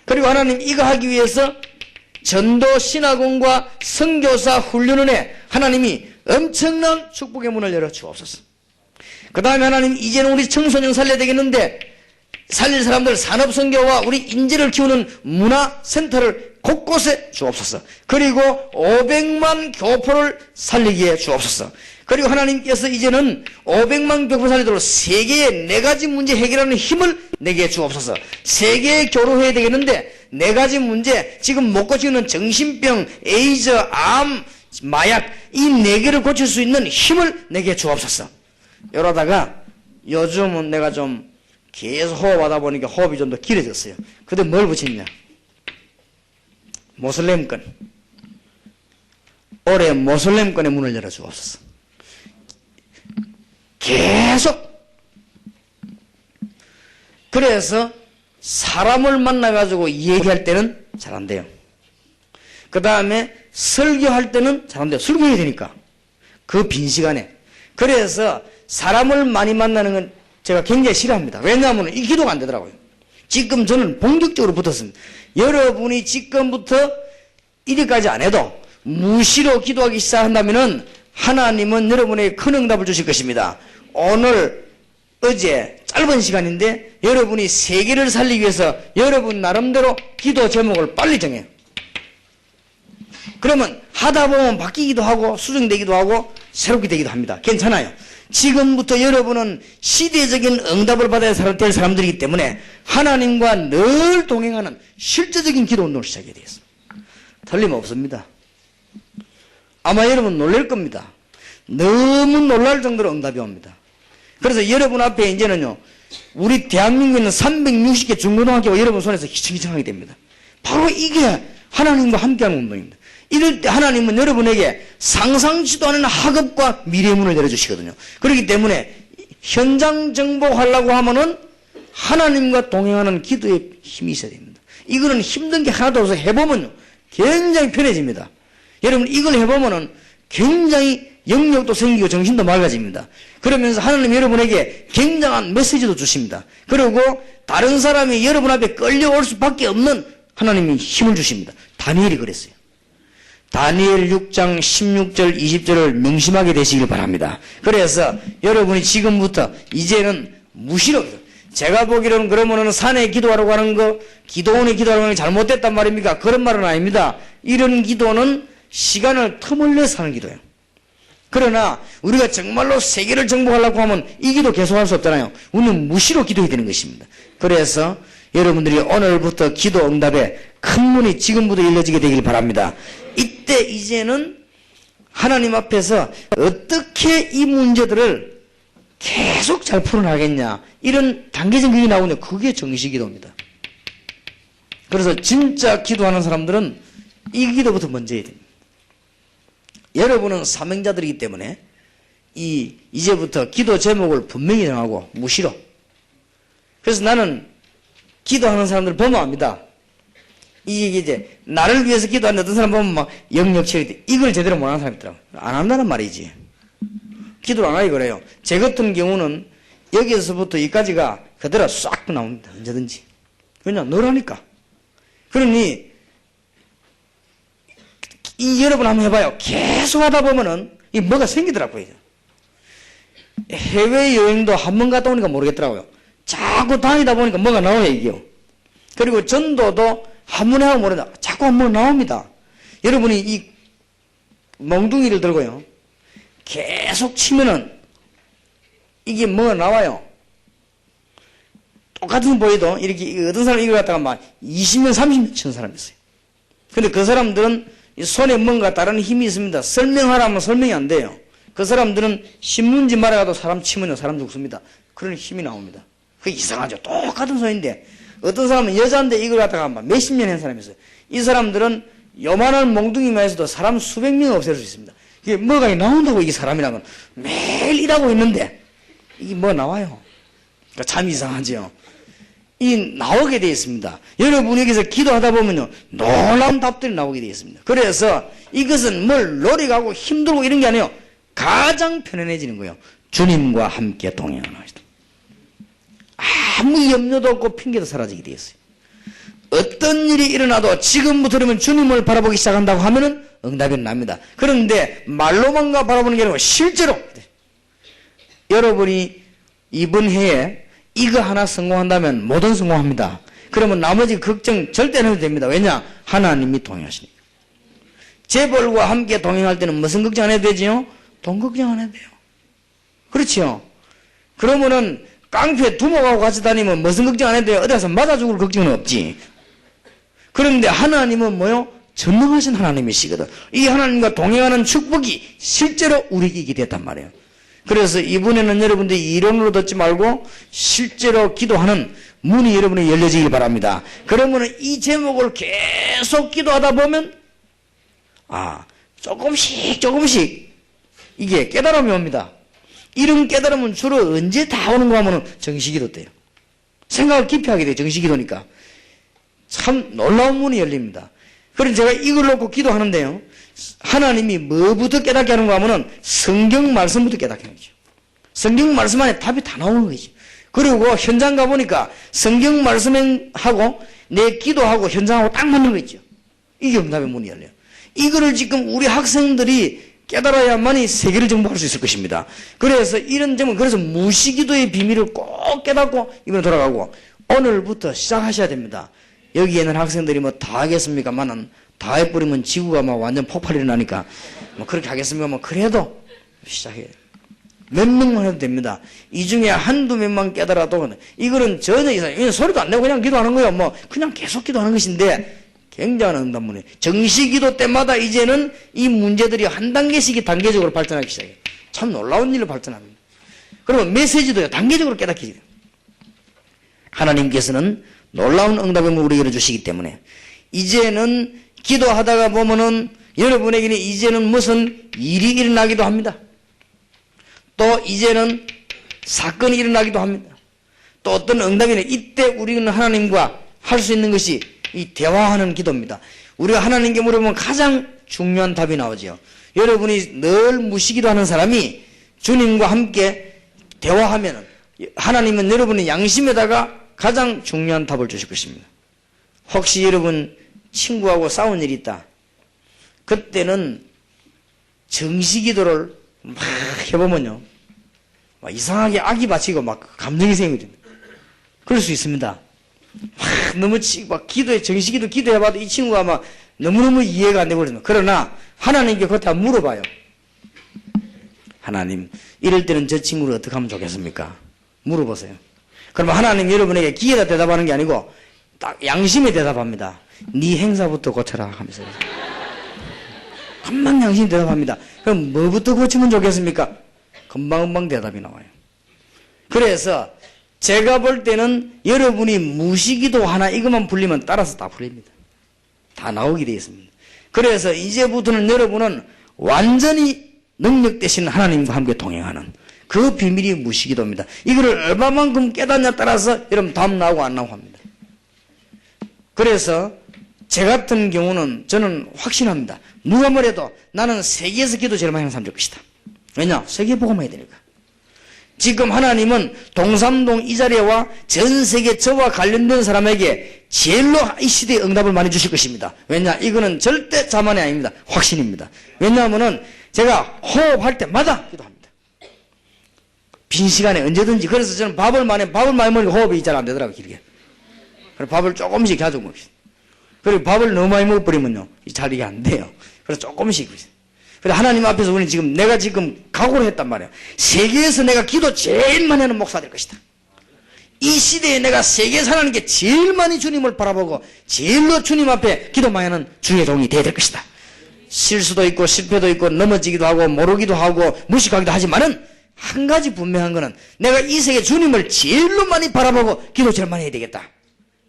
그리고 하나님 이거 하기 위해서 전도 신학원과 선교사 훈련원에 하나님이 엄청난 축복의 문을 열어 주옵소서. 그 다음에 하나님 이제는 우리 청소년 살려야 되겠는데, 살릴 사람들 산업선교와 우리 인재를 키우는 문화센터를 곳곳에 주옵소서. 그리고 500만 교포를 살리기에 주옵소서. 그리고 하나님께서 이제는 500만 교포를 살리도록 세계의 4가지 문제 해결하는 힘을 내게 주옵소서. 세계에 교류해야 되겠는데 4가지 문제, 지금 못 고치는 정신병, 에이즈, 암, 마약, 이 4개를 고칠 수 있는 힘을 내게 주옵소서. 이러다가 요즘은 내가 좀 계속 호흡하다 보니까 호흡이 좀 더 길어졌어요. 근데 뭘 붙였냐? 모슬렘권. 올해 모슬렘권의 문을 열어 주옵소서. 계속. 그래서 사람을 만나가지고 얘기할 때는 잘 안 돼요. 그 다음에 설교할 때는 잘 안 돼요. 설교해야 되니까. 그 빈 시간에. 그래서 사람을 많이 만나는 건 제가 굉장히 싫어합니다. 왜냐하면 이 기도가 안 되더라고요. 지금 저는 본격적으로 붙었습니다. 여러분이 지금부터 이리까지 안 해도 무시로 기도하기 시작한다면 하나님은 여러분에게 큰 응답을 주실 것입니다. 오늘, 어제 짧은 시간인데 여러분이 세계를 살리기 위해서 여러분 나름대로 기도 제목을 빨리 정해요. 그러면 하다 보면 바뀌기도 하고 수정되기도 하고 새롭게 되기도 합니다. 괜찮아요. 지금부터 여러분은 시대적인 응답을 받아야 될 사람들이기 때문에 하나님과 늘 동행하는 실제적인 기도 운동을 시작해야 되겠습니다. 틀림없습니다. 아마 여러분 놀랄 겁니다. 너무 놀랄 정도로 응답이 옵니다. 그래서 여러분 앞에 이제는요, 우리 대한민국에 있는 360개 중고등학교가 여러분 손에서 희청희청하게 됩니다. 바로 이게 하나님과 함께하는 운동입니다. 이럴 때 하나님은 여러분에게 상상치도 않은 학업과 미래의 문을 열어주시거든요. 그렇기 때문에 현장 정복하려고 하면은 하나님과 동행하는 기도에 힘이 있어야 됩니다. 이거는 힘든 게 하나도 없어서 해보면요, 굉장히 편해집니다. 여러분 이걸 해보면은 굉장히 영역도 생기고 정신도 맑아집니다. 그러면서 하나님 여러분에게 굉장한 메시지도 주십니다. 그리고 다른 사람이 여러분 앞에 끌려올 수밖에 없는 하나님이 힘을 주십니다. 다니엘이 그랬어요. 다니엘 6장 16절 20절을 명심하게 되시길 바랍니다. 그래서 여러분이 지금부터 이제는 무시로, 제가 보기로는 그러면은 산에 기도하러 가는 거, 기도원에 기도하러 가는 게 잘못됐단 말입니까? 그런 말은 아닙니다. 이런 기도는 시간을 틈을 내서 하는 기도예요. 그러나 우리가 정말로 세계를 정복하려고 하면 이 기도 계속할 수 없잖아요. 우리는 무시로 기도해야 되는 것입니다. 그래서 여러분들이 오늘부터 기도 응답에 큰 문이 지금부터 열려지게 되길 바랍니다. 이때 이제는 하나님 앞에서 어떻게 이 문제들을 계속 잘 풀어나가겠냐, 이런 단계적인 게 나오는데 그게 정식기도입니다. 그래서 진짜 기도하는 사람들은 이 기도부터 먼저 해야 됩니다. 여러분은 사명자들이기 때문에 이제부터 기도 제목을 분명히 정하고 무시로. 그래서 나는 기도하는 사람들을 보면 압니다. 이게 이제 나를 위해서 기도하는 어떤 사람 보면 막 영역체리 이걸 제대로 못하는 사람이 있더라고요. 안 한다는 말이지. 기도를 안 하기 그래요. 제 같은 경우는 여기에서부터 여기까지가 그대로 싹 나옵니다. 언제든지. 왜냐? 너라니까. 그러니 여러분 한번 해봐요. 계속 하다 보면은 이 뭐가 생기더라고요. 해외여행도 한 번 갔다 오니까 모르겠더라고요. 자꾸 다니다 보니까 뭐가 나와요, 이게요. 그리고 전도도 한 번 하고 모른다. 자꾸 한 번 나옵니다. 여러분이 이 몽둥이를 들고요. 계속 치면은 이게 뭐가 나와요. 똑같은 보이도 이렇게 어떤 사람이 이걸 갖다가 막 20년, 30년 치는 사람이 있어요. 근데 그 사람들은 이 손에 뭔가 다른 힘이 있습니다. 설명하라면 설명이 안 돼요. 그 사람들은 신문지 말아가도 사람 치면요, 사람 죽습니다. 그런 힘이 나옵니다. 그게 이상하죠. 똑같은 손인데 어떤 사람은 여자인데 이걸 갖다가 막 몇십 년 한 사람이 있어요. 이 사람들은 요만한 몽둥이만 해서도 사람 수백 명 없앨 수 있습니다. 이게 뭐가 나온다고 이게 사람이라는 건 매일 일하고 있는데 이게 뭐 나와요. 그러니까 참 이상하죠. 이 나오게 되어 있습니다. 여러분이 여기서 기도하다 보면요 놀라운 답들이 나오게 되어 있습니다. 그래서 이것은 뭘 노력하고 힘들고 이런 게 아니에요. 가장 편안해지는 거예요. 주님과 함께 동행하는 것이다. 아무 염려도 없고 핑계도 사라지게 되어 있어요. 어떤 일이 일어나도 지금부터라면 주님을 바라보기 시작한다고 하면은 응답이 납니다. 그런데 말로만 바라보는 게 아니고 실제로 여러분이 이번 해에 이거 하나 성공한다면 모든 성공합니다. 그러면 나머지 걱정 절대 안 해도 됩니다. 왜냐? 하나님이 동행하시니까. 재벌과 함께 동행할 때는 무슨 걱정 안 해도 되지요? 돈 걱정 안 해도 돼요. 그렇죠? 그러면은 깡패 두목하고 같이 다니면 무슨 걱정 안 해도 돼요? 어디 가서 맞아 죽을 걱정은 없지. 그런데 하나님은 뭐요? 전능하신 하나님이시거든. 이 하나님과 동행하는 축복이 실제로 우리에게 됐단 말이에요. 그래서 이번에는 여러분들이 이론으로 듣지 말고 실제로 기도하는 문이 여러분이 열려지길 바랍니다. 그러면 이 제목을 계속 기도하다 보면 조금씩 이게 깨달음이 옵니다. 이런 깨달음은 주로 언제 다 오는가 하면 정식기도 때요. 생각을 깊이 하게 돼요. 정식기도니까. 참 놀라운 문이 열립니다. 그래서 제가 이걸 놓고 기도하는데요. 하나님이 뭐부터 깨닫게 하는가 하면은 성경 말씀부터 깨닫게 하는 거죠. 성경 말씀 안에 답이 다 나오는 거죠. 그리고 현장 가보니까 성경 말씀하고 내 기도하고 현장하고 딱 맞는 거 있죠. 이게 응답의 문이 열려요. 이거를 지금 우리 학생들이 깨달아야만이 세계를 정복할 수 있을 것입니다. 그래서 이런 점은 그래서 무시기도의 비밀을 꼭 깨닫고 이번에 돌아가고 오늘부터 시작하셔야 됩니다. 여기 있는 학생들이 뭐 다 하겠습니까만은 다 해버리면 지구가 막 완전 폭발이 일어나니까 뭐 그렇게 하겠습니까? 그래도 시작해요. 몇 명만 해도 됩니다. 이 중에 한두 명만 깨달아도 이거는 전혀 이상 소리도 안 내고 그냥 기도하는 거예요. 뭐 그냥 계속 기도하는 것인데 굉장한 응답문이에요. 정시기도 때마다 이제는 이 문제들이 한 단계씩 단계적으로 발전하기 시작해요. 참 놀라운 일로 발전합니다. 그러면 메시지도요 단계적으로 깨닫게 돼요. 하나님께서는 놀라운 응답을 우리에게 열어주시기 때문에 이제는 기도하다가 보면은 여러분에게는 이제는 무슨 일이 일어나기도 합니다. 또 이제는 사건이 일어나기도 합니다. 또 어떤 응답이네. 이때 우리는 하나님과 할 수 있는 것이 이 대화하는 기도입니다. 우리가 하나님께 물어보면 가장 중요한 답이 나오죠. 여러분이 늘 무시기도 하는 사람이 주님과 함께 대화하면 하나님은 여러분의 양심에다가 가장 중요한 답을 주실 것입니다. 혹시 여러분 친구하고 싸운 일이 있다. 그때는 정시기도를 막 해보면요. 막 이상하게 악이 받치고 막 감정이 생기거든요. 그럴 수 있습니다. 막 너무 막 정시기도 기도해봐도 이 친구가 막 너무너무 이해가 안 되고 그러거든요. 그러나 하나님께 그렇다 물어봐요. 하나님, 이럴 때는 저 친구를 어떻게 하면 좋겠습니까? 물어보세요. 그러면 하나님 여러분에게 기회다 대답하는 게 아니고 딱 양심에 대답합니다. 네 행사부터 고쳐라 하면서 금방 양심이 대답합니다. 그럼 뭐부터 고치면 좋겠습니까? 금방 대답이 나와요. 그래서 제가 볼 때는 여러분이 무시기도 하나 이것만 풀리면 따라서 다 풀립니다. 다 나오게 되어 있습니다. 그래서 이제부터는 여러분은 완전히 능력 되신 하나님과 함께 동행하는 그 비밀이 무시기도입니다. 이거를 얼마만큼 깨닫냐에 따라서 여러분 답 나오고 안 나오고 합니다. 그래서 제 같은 경우는 저는 확신합니다. 누가 뭐래도 나는 세계에서 기도 제일 많이 하는 사람 될 것이다. 왜냐? 세계 복음해야 되니까. 지금 하나님은 동삼동 이 자리에 와 전 세계 저와 관련된 사람에게 제일로 이 시대에 응답을 많이 주실 것입니다. 왜냐? 이거는 절대 자만이 아닙니다. 확신입니다. 왜냐하면은 제가 호흡할 때마다 기도합니다. 빈 시간에 언제든지. 그래서 저는 밥을 많이 먹으니까 호흡이 잘 안 되더라고요, 길게. 그래서 밥을 조금씩 가지고 먹습니다. 그리고 밥을 너무 많이 먹어버리면요, 잘 이게 안 돼요. 그래서 조금씩. 그래서 하나님 앞에서 우리는 지금, 내가 지금 각오를 했단 말이에요. 세계에서 내가 기도 제일 많이 하는 목사 될 것이다. 이 시대에 내가 세계에서 하나님께 제일 많이 주님을 바라보고, 제일로 주님 앞에 기도 많이 하는 주의 종이 되어야 될 것이다. 실수도 있고, 실패도 있고, 넘어지기도 하고, 모르기도 하고, 무식하기도 하지만은, 한 가지 분명한 거는, 내가 이 세계 주님을 제일로 많이 바라보고, 기도 제일 많이 해야 되겠다.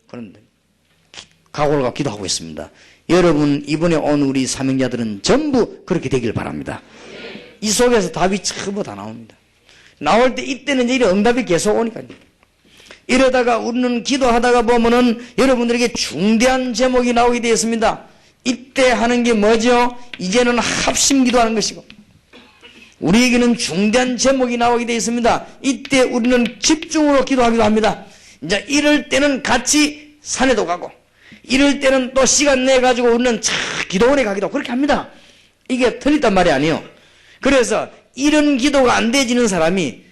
그런데, 각오를 갖고 기도하고 있습니다. 여러분, 이번에 온 우리 사명자들은 전부 그렇게 되길 바랍니다. 이 속에서 답이 전부 다 나옵니다. 나올 때 이때는 이제 응답이 계속 오니까요. 이러다가 우리는 기도하다가 보면은 여러분들에게 중대한 제목이 나오게 되었습니다. 이때 하는 게 뭐죠? 이제는 합심 기도하는 것이고, 우리에게는 중대한 제목이 나오게 되어 있습니다. 이때 우리는 집중으로 기도하기도 합니다. 이제 이럴 때는 같이 산에도 가고, 이럴 때는 또 시간 내가지고 우리는 기도원에 가기도 하고 그렇게 합니다. 이게 틀렸단 말이 아니에요. 그래서 이런 기도가 안 되지는 사람이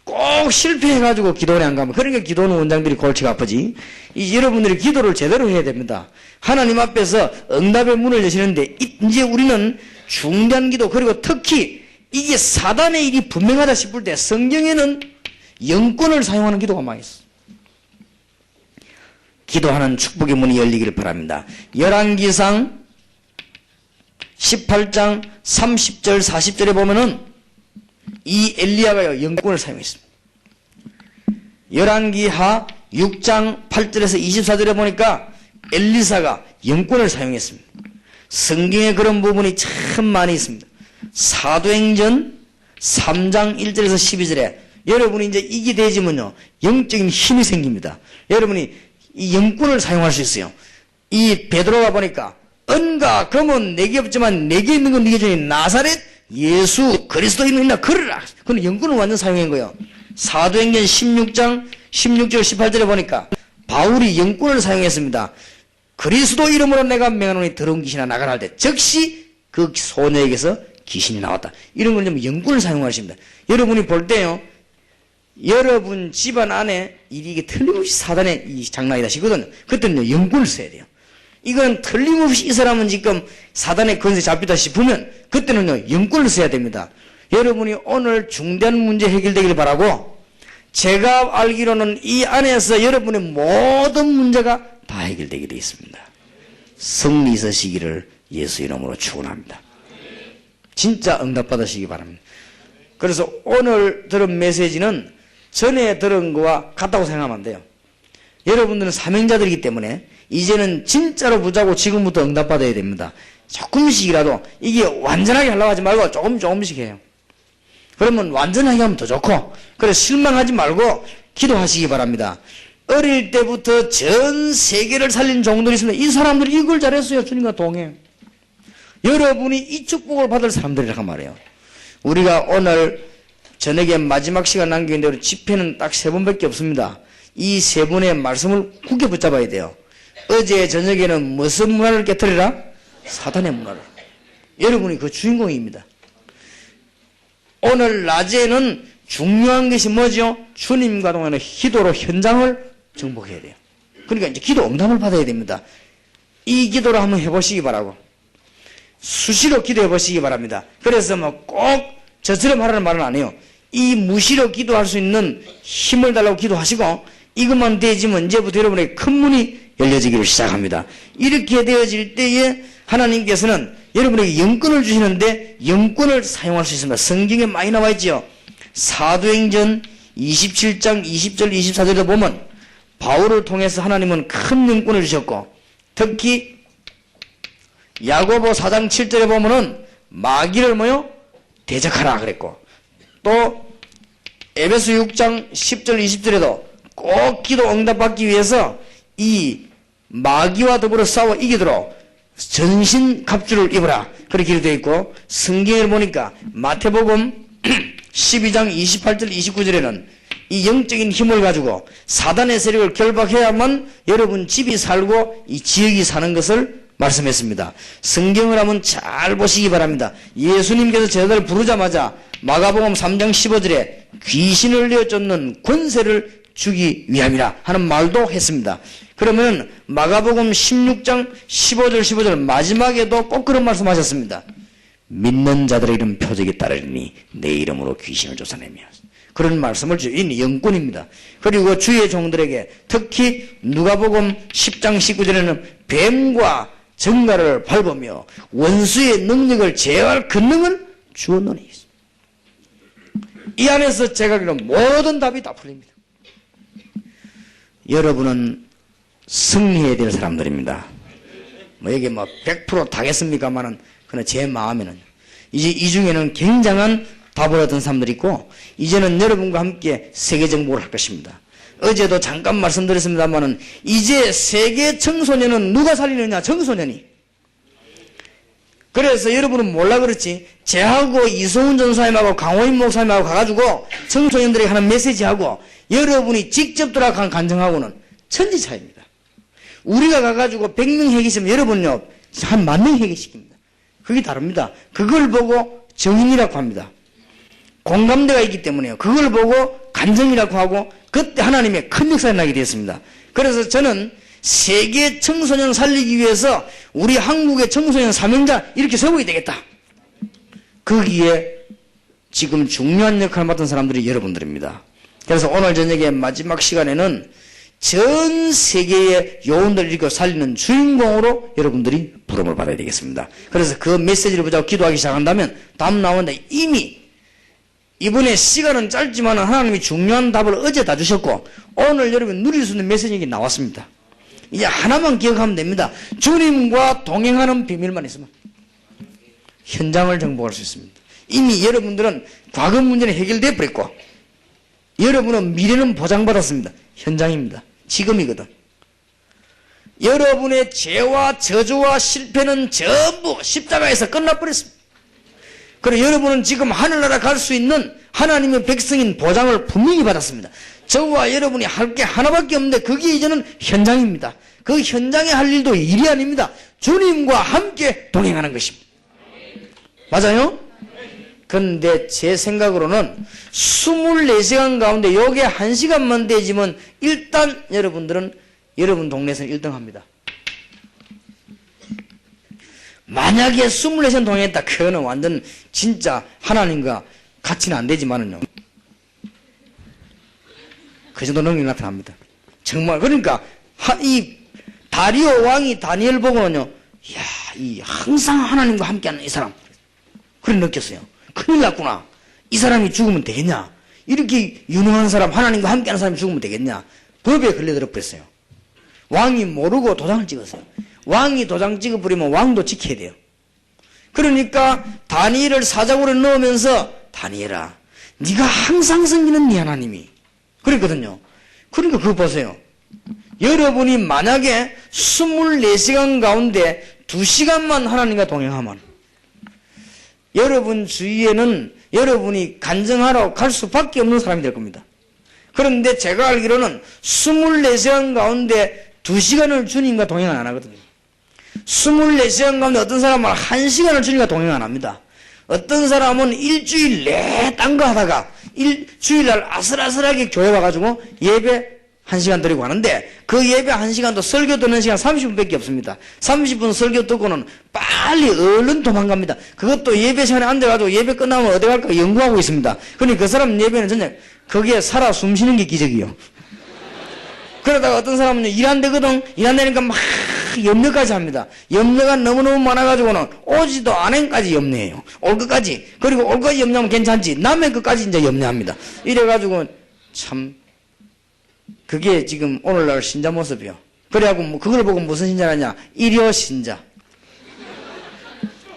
꼭 실패해가지고 기도원에 안 가면, 그러니까 기도원 원장들이 골치가 아프지. 여러분들이 기도를 제대로 해야 됩니다. 하나님 앞에서 응답의 문을 여시는데, 이제 우리는 중대한 기도, 그리고 특히 이게 사단의 일이 분명하다 싶을 때 성경에는 영권을 사용하는 기도가 많이 있어. 기도하는 축복의 문이 열리기를 바랍니다. 열왕기상 18장 30절 40절에 보면은 이 엘리야가 영권을 사용했습니다. 열왕기하 6장 8절에서 24절에 보니까 엘리사가 영권을 사용했습니다. 성경에 그런 부분이 참 많이 있습니다. 사도행전 3장 1절에서 12절에 여러분이 이제 이게 되지면요, 영적인 힘이 생깁니다. 여러분이 이 영권을 사용할 수 있어요. 이 베드로가 보니까 은과 금은 내게 없지만 내게 있는 건 네게 주니 나사렛 예수 그리스도인은 있나 걸으라. 그는 영권을 완전 사용한 거예요. 사도행전 16장 16절 18절에 보니까 바울이 영권을 사용했습니다. 그리스도 이름으로 내가 명하노니 더러운 귀신아 나가라 할 때 즉시 그 소녀에게서 귀신이 나왔다. 이런 걸 좀 영권을 사용하십니다. 여러분이 볼 때요, 여러분 집안 안에 이게 틀림없이 사단의 이 장난이다 싶거든요. 그때는 영권을 써야 돼요. 이건 틀림없이 이 사람은 지금 사단의 건세에 잡히다 싶으면 그때는요, 영권을 써야 됩니다. 여러분이 오늘 중대한 문제 해결되기를 바라고, 제가 알기로는 이 안에서 여러분의 모든 문제가 다 해결되게 되어 있습니다. 승리 있으시기를 예수 이름으로 축원합니다. 진짜 응답받으시기 바랍니다. 그래서 오늘 들은 메시지는 전에 들은 거와 같다고 생각하면 안 돼요. 여러분들은 사명자들이기 때문에 이제는 진짜로 붙잡고 지금부터 응답받아야 됩니다. 조금씩이라도 이게 완전하게 하려고 하지 말고 조금씩 해요. 그러면 완전하게 하면 더 좋고, 그래서 실망하지 말고 기도하시기 바랍니다. 어릴 때부터 전 세계를 살린 종들이 있습니다. 이 사람들이 이걸 잘했어요. 주님과 동행. 여러분이 이 축복을 받을 사람들이라고 말해요. 우리가 오늘 저녁에 마지막 시간 남기는데 우리 집회는 딱 3번밖에 없습니다. 이 3분의 말씀을 굳게 붙잡아야 돼요. 어제 저녁에는 무슨 문화를 깨뜨리라? 사단의 문화를. 여러분이 그 주인공입니다. 오늘 낮에는 중요한 것이 뭐죠? 주님과 동행하는 기도로 현장을 정복해야 돼요. 그러니까 이제 기도 응답을 받아야 됩니다. 이 기도를 한번 해보시기 바라고, 수시로 기도해 보시기 바랍니다. 그래서 뭐 꼭 저처럼 하라는 말은 안 해요. 이 무시로 기도할 수 있는 힘을 달라고 기도하시고, 이것만 되지면 이제부터 여러분의 큰 문이 열려지기를 시작합니다. 이렇게 되어질 때에 하나님께서는 여러분에게 영권을 주시는데 영권을 사용할 수 있습니다. 성경에 많이 나와 있죠. 사도행전 27장 20절 24절에 보면 바울을 통해서 하나님은 큰 영권을 주셨고, 특히 야고보 4장 7절에 보면은 마귀를 뭐요? 대적하라 그랬고, 또 에베소 6장 10절 20절에도 꼭 기도 응답받기 위해서 이 마귀와 더불어 싸워 이기도록 전신 갑주를 입어라. 그렇게 기록되어 있고, 성경을 보니까 마태복음 12장 28절 29절에는 이 영적인 힘을 가지고 사단의 세력을 결박해야만 여러분 집이 살고 이 지역이 사는 것을 말씀했습니다. 성경을 한번 잘 보시기 바랍니다. 예수님께서 제자들을 부르자마자 마가복음 3장 15절에 귀신을 내어쫓는 권세를 주기 위함이라 하는 말도 했습니다. 그러면 마가복음 16장 15절 15절 마지막에도 꼭 그런 말씀하셨습니다. 믿는 자들의 이름 표적이 따르리니 내 이름으로 귀신을 쫓아내며, 그런 말씀을 주인 영권입니다. 그리고 주의 종들에게 특히 누가복음 10장 19절에는 뱀과 정갈을 밟으며 원수의 능력을 제어할 권능을 주었노니, 이 안에서 제가 알기로는 모든 답이 다 풀립니다. 여러분은 승리해야 될 사람들입니다. 여기 100% 다겠습니까만은, 그러나 제 마음에는 이제 이 중에는 굉장한 답을 얻은 사람들이 있고, 이제는 여러분과 함께 세계 정복을 할 것입니다. 어제도 잠깐 말씀드렸습니다만은, 이제 세계 청소년은 누가 살리느냐? 청소년이. 그래서 여러분은 몰라 그렇지, 제하고 이소훈 전사님하고 강호인 목사님하고 가가지고 청소년들에게 하는 메시지하고 여러분이 직접 들어간 간증하고는 천지 차이입니다. 우리가 가가지고 100명 회개시키면 여러분은요 한 10,000명 회개시킵니다. 그게 다릅니다. 그걸 보고 정인이라고 합니다. 공감대가 있기 때문에요. 그걸 보고 간증이라고 하고, 그때 하나님의 큰 역사가 나게 되었습니다. 그래서 저는 세계 청소년 살리기 위해서 우리 한국의 청소년 사명자 이렇게 세워야 되겠다. 거기에 지금 중요한 역할을 맡은 사람들이 여러분들입니다. 그래서 오늘 저녁에 마지막 시간에는 전 세계의 요원들을 일으켜 살리는 주인공으로 여러분들이 부름을 받아야 되겠습니다. 그래서 그 메시지를 보자고 기도하기 시작한다면 답 나오는데, 이미 이번에 시간은 짧지만 하나님이 중요한 답을 어제 다 주셨고 오늘 여러분 누릴 수 있는 메시지가 나왔습니다. 이제 하나만 기억하면 됩니다. 주님과 동행하는 비밀만 있으면 현장을 정복할 수 있습니다. 이미 여러분들은 과거 문제는 해결되어 버렸고 여러분은 미래는 보장받았습니다. 현장입니다. 지금이거든. 여러분의 죄와 저주와 실패는 전부 십자가에서 끝나버렸습니다. 그리고 여러분은 지금 하늘나라 갈 수 있는 하나님의 백성인 보장을 분명히 받았습니다. 저와 여러분이 할 게 하나밖에 없는데 그게 이제는 현장입니다. 그 현장에 할 일도 일이 아닙니다. 주님과 함께 동행하는 것입니다. 맞아요? 그런데 제 생각으로는 24시간 가운데 요게 1시간만 되지만 일단 여러분들은 여러분 동네에서는 1등 합니다. 만약에 24시간 동행했다, 그거는 완전 진짜 하나님과 같이는 안 되지만은요, 그 정도 능력이 나타납니다. 정말. 그러니까 이 다리오 왕이 다니엘 보고는요, 이야, 이 항상 하나님과 함께하는 이 사람, 그래 느꼈어요. 큰일 났구나. 이 사람이 죽으면 되겠냐? 이렇게 유능한 사람, 하나님과 함께하는 사람이 죽으면 되겠냐? 법에 걸려들어 버렸어요. 왕이 모르고 도장을 찍었어요. 왕이 도장 찍어버리면 왕도 지켜야 돼요. 그러니까 다니엘을 사자굴에 넣으면서, 다니엘아, 네가 항상 섬기는 네 하나님이 그랬거든요. 그러니까 그거 보세요. 여러분이 만약에 24시간 가운데 2시간만 하나님과 동행하면 여러분 주위에는 여러분이 간증하러 갈 수밖에 없는 사람이 될 겁니다. 그런데 제가 알기로는 24시간 가운데 2시간을 주님과 동행 안 하거든요. 24시간 가운데 어떤 사람은 1시간을 주님과 동행 안 합니다. 어떤 사람은 일주일 내내 딴 거 하다가 주일날 아슬아슬하게 교회 와가지고 예배 1시간 드리고 하는데, 그 예배 1시간도 설교 듣는 시간 30분밖에 없습니다. 30분 설교 듣고는 빨리 얼른 도망갑니다. 그것도 예배 시간에 앉아가지고 예배 끝나면 어디 갈까 연구하고 있습니다. 그러니 그 사람 예배는 전혀 거기에 살아 숨쉬는 게 기적이요. 그러다가 어떤 사람은 일 안 되거든. 일 안 되니까 막 염려까지 합니다. 염려가 너무너무 많아가지고는 오지도 않은까지 염려해요. 올 것까지. 그리고 올 것까지 염려하면 괜찮지. 남의 것까지 이제 염려합니다. 이래가지고 참, 그게 지금 오늘날 신자 모습이요. 그래갖고 그걸 보고 무슨 신자라냐? 일요 신자.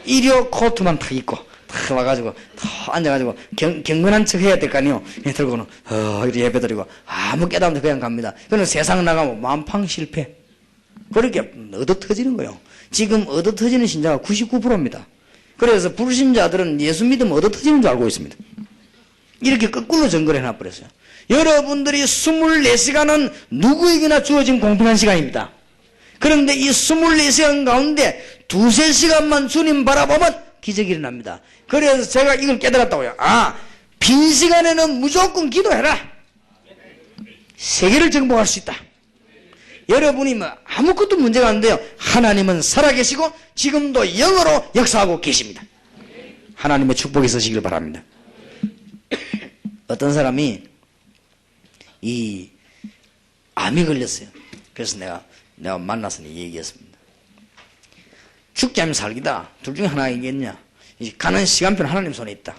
일요 코트만 탁 입고 탁 와가지고 탁 앉아가지고 경건한 척 해야 될 거 아니에요. 들고는 이렇게 예배 드리고 아무 깨달음도 그냥 갑니다. 그는 세상 나가면 만팡 실패. 그렇게 얻어 터지는 거예요. 지금 얻어 터지는 신자가 99%입니다. 그래서 불신자들은 예수 믿으면 얻어 터지는 줄 알고 있습니다. 이렇게 거꾸로 증거를 해놔버렸어요. 여러분들이 24시간은 누구에게나 주어진 공평한 시간입니다. 그런데 이 24시간 가운데 2~3시간만 주님 바라보면 기적이 일어납니다. 그래서 제가 이걸 깨달았다고요. 빈 시간에는 무조건 기도해라. 세계를 정복할 수 있다. 여러분이 아무것도 문제가 안 돼요. 하나님은 살아계시고 지금도 영으로 역사하고 계십니다. 하나님의 축복이 있으시길 바랍니다. 어떤 사람이 이 암이 걸렸어요. 그래서 내가 만나서 얘기했습니다. 죽지 않으면 살기다. 둘 중에 하나이겠냐. 가는 시간표는 하나님 손에 있다.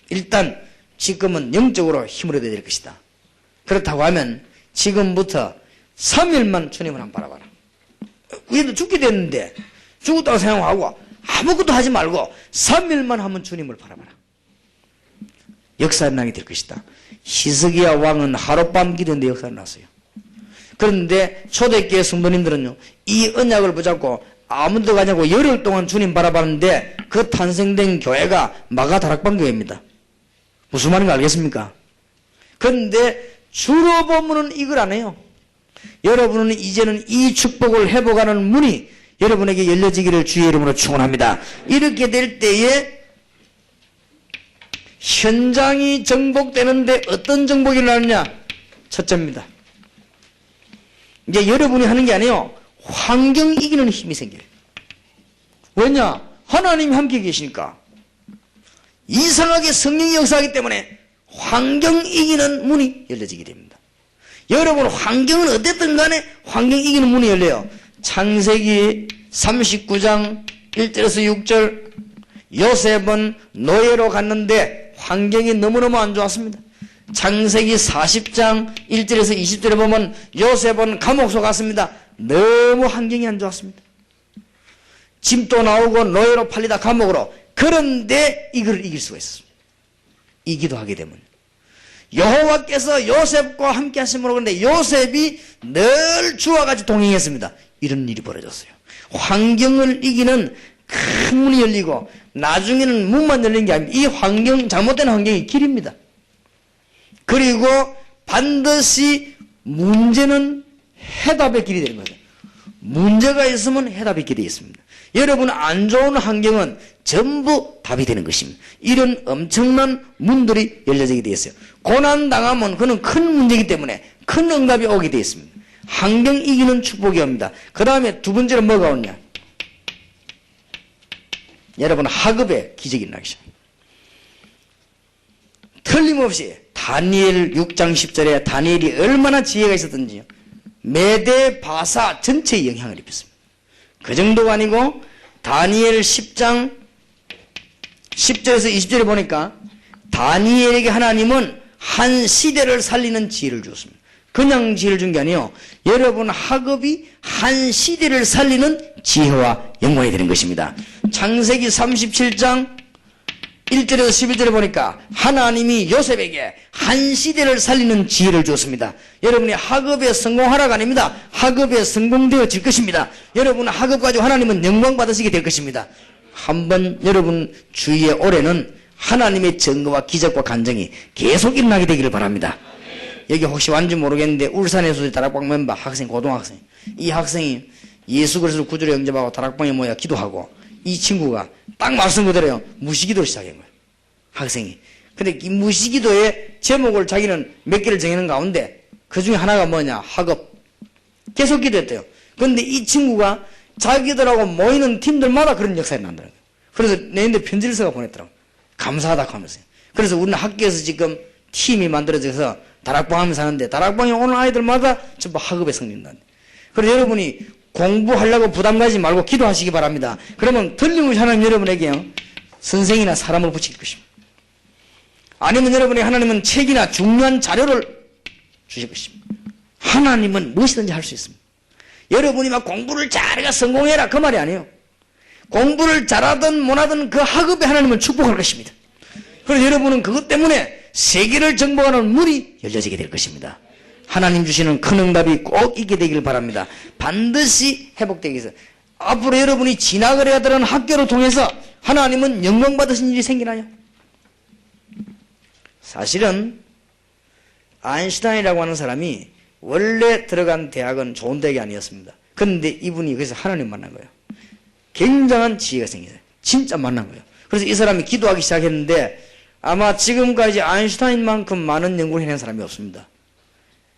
일단 지금은 영적으로 힘을 얻어야 될 것이다. 그렇다고 하면 지금부터 3일만 주님을 한번 바라봐라. 우리도 죽게 됐는데 죽었다고 생각하고 아무것도 하지 말고 3일만 한번 주님을 바라봐라. 역사가 나게 될 것이다. 히스기야 왕은 하룻밤 기도했는데 역사가 났어요. 그런데 초대교회 성도님들은요, 이 언약을 붙잡고 아무데도 가지 않고 열흘 동안 주님 바라봤는데 그 탄생된 교회가 마가다락방 교회입니다. 무슨 말인지 알겠습니까? 그런데 주로 보면은 이걸 안 해요. 여러분은 이제는 이 축복을 회복하는 문이 여러분에게 열려지기를 주의 이름으로 축원합니다. 이렇게 될 때에 현장이 정복되는데 어떤 정복이 일어나느냐? 첫째입니다. 이제 여러분이 하는 게 아니에요. 환경 이기는 힘이 생겨요. 왜냐? 하나님이 함께 계시니까. 이상하게 성령이 역사하기 때문에 환경 이기는 문이 열려지게 됩니다. 여러분, 환경은 어땠든 간에 환경 이기는 문이 열려요. 창세기 39장 1절에서 6절, 요셉은 노예로 갔는데 환경이 너무너무 안 좋았습니다. 창세기 40장 1절에서 20절에 보면 요셉은 감옥소 갔습니다. 너무 환경이 안 좋았습니다. 짐도 나오고 노예로 팔리다 감옥으로. 그런데 이걸 이길 수가 있었습니다. 이기도 하게 되면. 여호와께서 요셉과 함께 하심으로. 그런데 요셉이 늘 주와 같이 동행했습니다. 이런 일이 벌어졌어요. 환경을 이기는 큰 문이 열리고 나중에는 문만 열린 게 아닙니다. 이 환경, 잘못된 환경이 길입니다. 그리고 반드시 문제는 해답의 길이 되는 거죠. 문제가 있으면 해답의 길이 있습니다. 여러분, 안 좋은 환경은 전부 답이 되는 것입니다. 이런 엄청난 문들이 열려지게 되어 있어요. 고난당하면 그는 큰 문제이기 때문에 큰 응답이 오게 되어 있습니다. 환경 이기는 축복이 옵니다. 그 다음에 두 번째로 뭐가 오냐? 여러분, 학업에 기적이 일어나기 시작합니다. 틀림없이 다니엘 6장 10절에 다니엘이 얼마나 지혜가 있었던지요. 메대 바사 전체에 영향을 입혔습니다. 그 정도가 아니고 다니엘 10장 10절에서 20절에 보니까 다니엘에게 하나님은 한 시대를 살리는 지혜를 주었습니다. 그냥 지혜를 준 게 아니에요. 여러분, 학업이 한 시대를 살리는 지혜와 영광이 되는 것입니다. 창세기 37장 1절에서 11절에 보니까 하나님이 요셉에게 한 시대를 살리는 지혜를 주었습니다. 여러분이 학업에 성공하라가 아닙니다. 학업에 성공되어질 것입니다. 여러분, 학업 가지고 하나님은 영광 받으시게 될 것입니다. 한번 여러분 주위에 올해는 하나님의 증거와 기적과 간증이 계속 일어나게 되기를 바랍니다. 여기 혹시 왔는지 모르겠는데 울산에서 다락방 멤버 학생, 고등학생, 이 학생이 예수 그리스도 구주로 영접하고 다락방에 모여 기도하고, 이 친구가 딱 말씀 그대로요, 무시기도를 시작한 거예요. 학생이. 근데 이 무시기도의 제목을 자기는 몇 개를 정해놓은 가운데 그 중에 하나가 뭐냐? 학업. 계속 기도했대요. 그런데 이 친구가 자기들하고 모이는 팀들마다 그런 역사가 난다는 거예요. 그래서 내인데 편지를 써가 보냈더라고요. 감사하다고 하면서요. 그래서 우리는 학교에서 지금 팀이 만들어져서 다락방 하면서 하는데, 다락방에 오는 아이들마다 전부 학업에 성린다는. 그래서 여러분이 공부하려고 부담 가지지 말고 기도하시기 바랍니다. 그러면 틀림없이 하나님 여러분에게요, 선생이나 사람을 붙일 것입니다. 아니면 여러분이 하나님은 책이나 중요한 자료를 주실 것입니다. 하나님은 무엇이든지 할 수 있습니다. 여러분이 막 공부를 잘해가 성공해라 그 말이 아니에요. 공부를 잘하든 못하든 그 학업에 하나님은 축복할 것입니다. 그래서 여러분은 그것 때문에 세계를 정복하는 문이 열려지게 될 것입니다. 하나님 주시는 큰 응답이 꼭 있게 되기를 바랍니다. 반드시 회복되기 위해서. 앞으로 여러분이 지나가려야 되는 학교를 통해서 하나님은 영광 받으신 일이 생기나요? 사실은 아인슈타인이라고 하는 사람이 원래 들어간 대학은 좋은 대학이 아니었습니다. 그런데 이분이 거기서 하나님 만난 거예요. 굉장한 지혜가 생겼어요. 진짜 만난 거예요. 그래서 이 사람이 기도하기 시작했는데 아마 지금까지 아인슈타인만큼 많은 연구를 해낸 사람이 없습니다.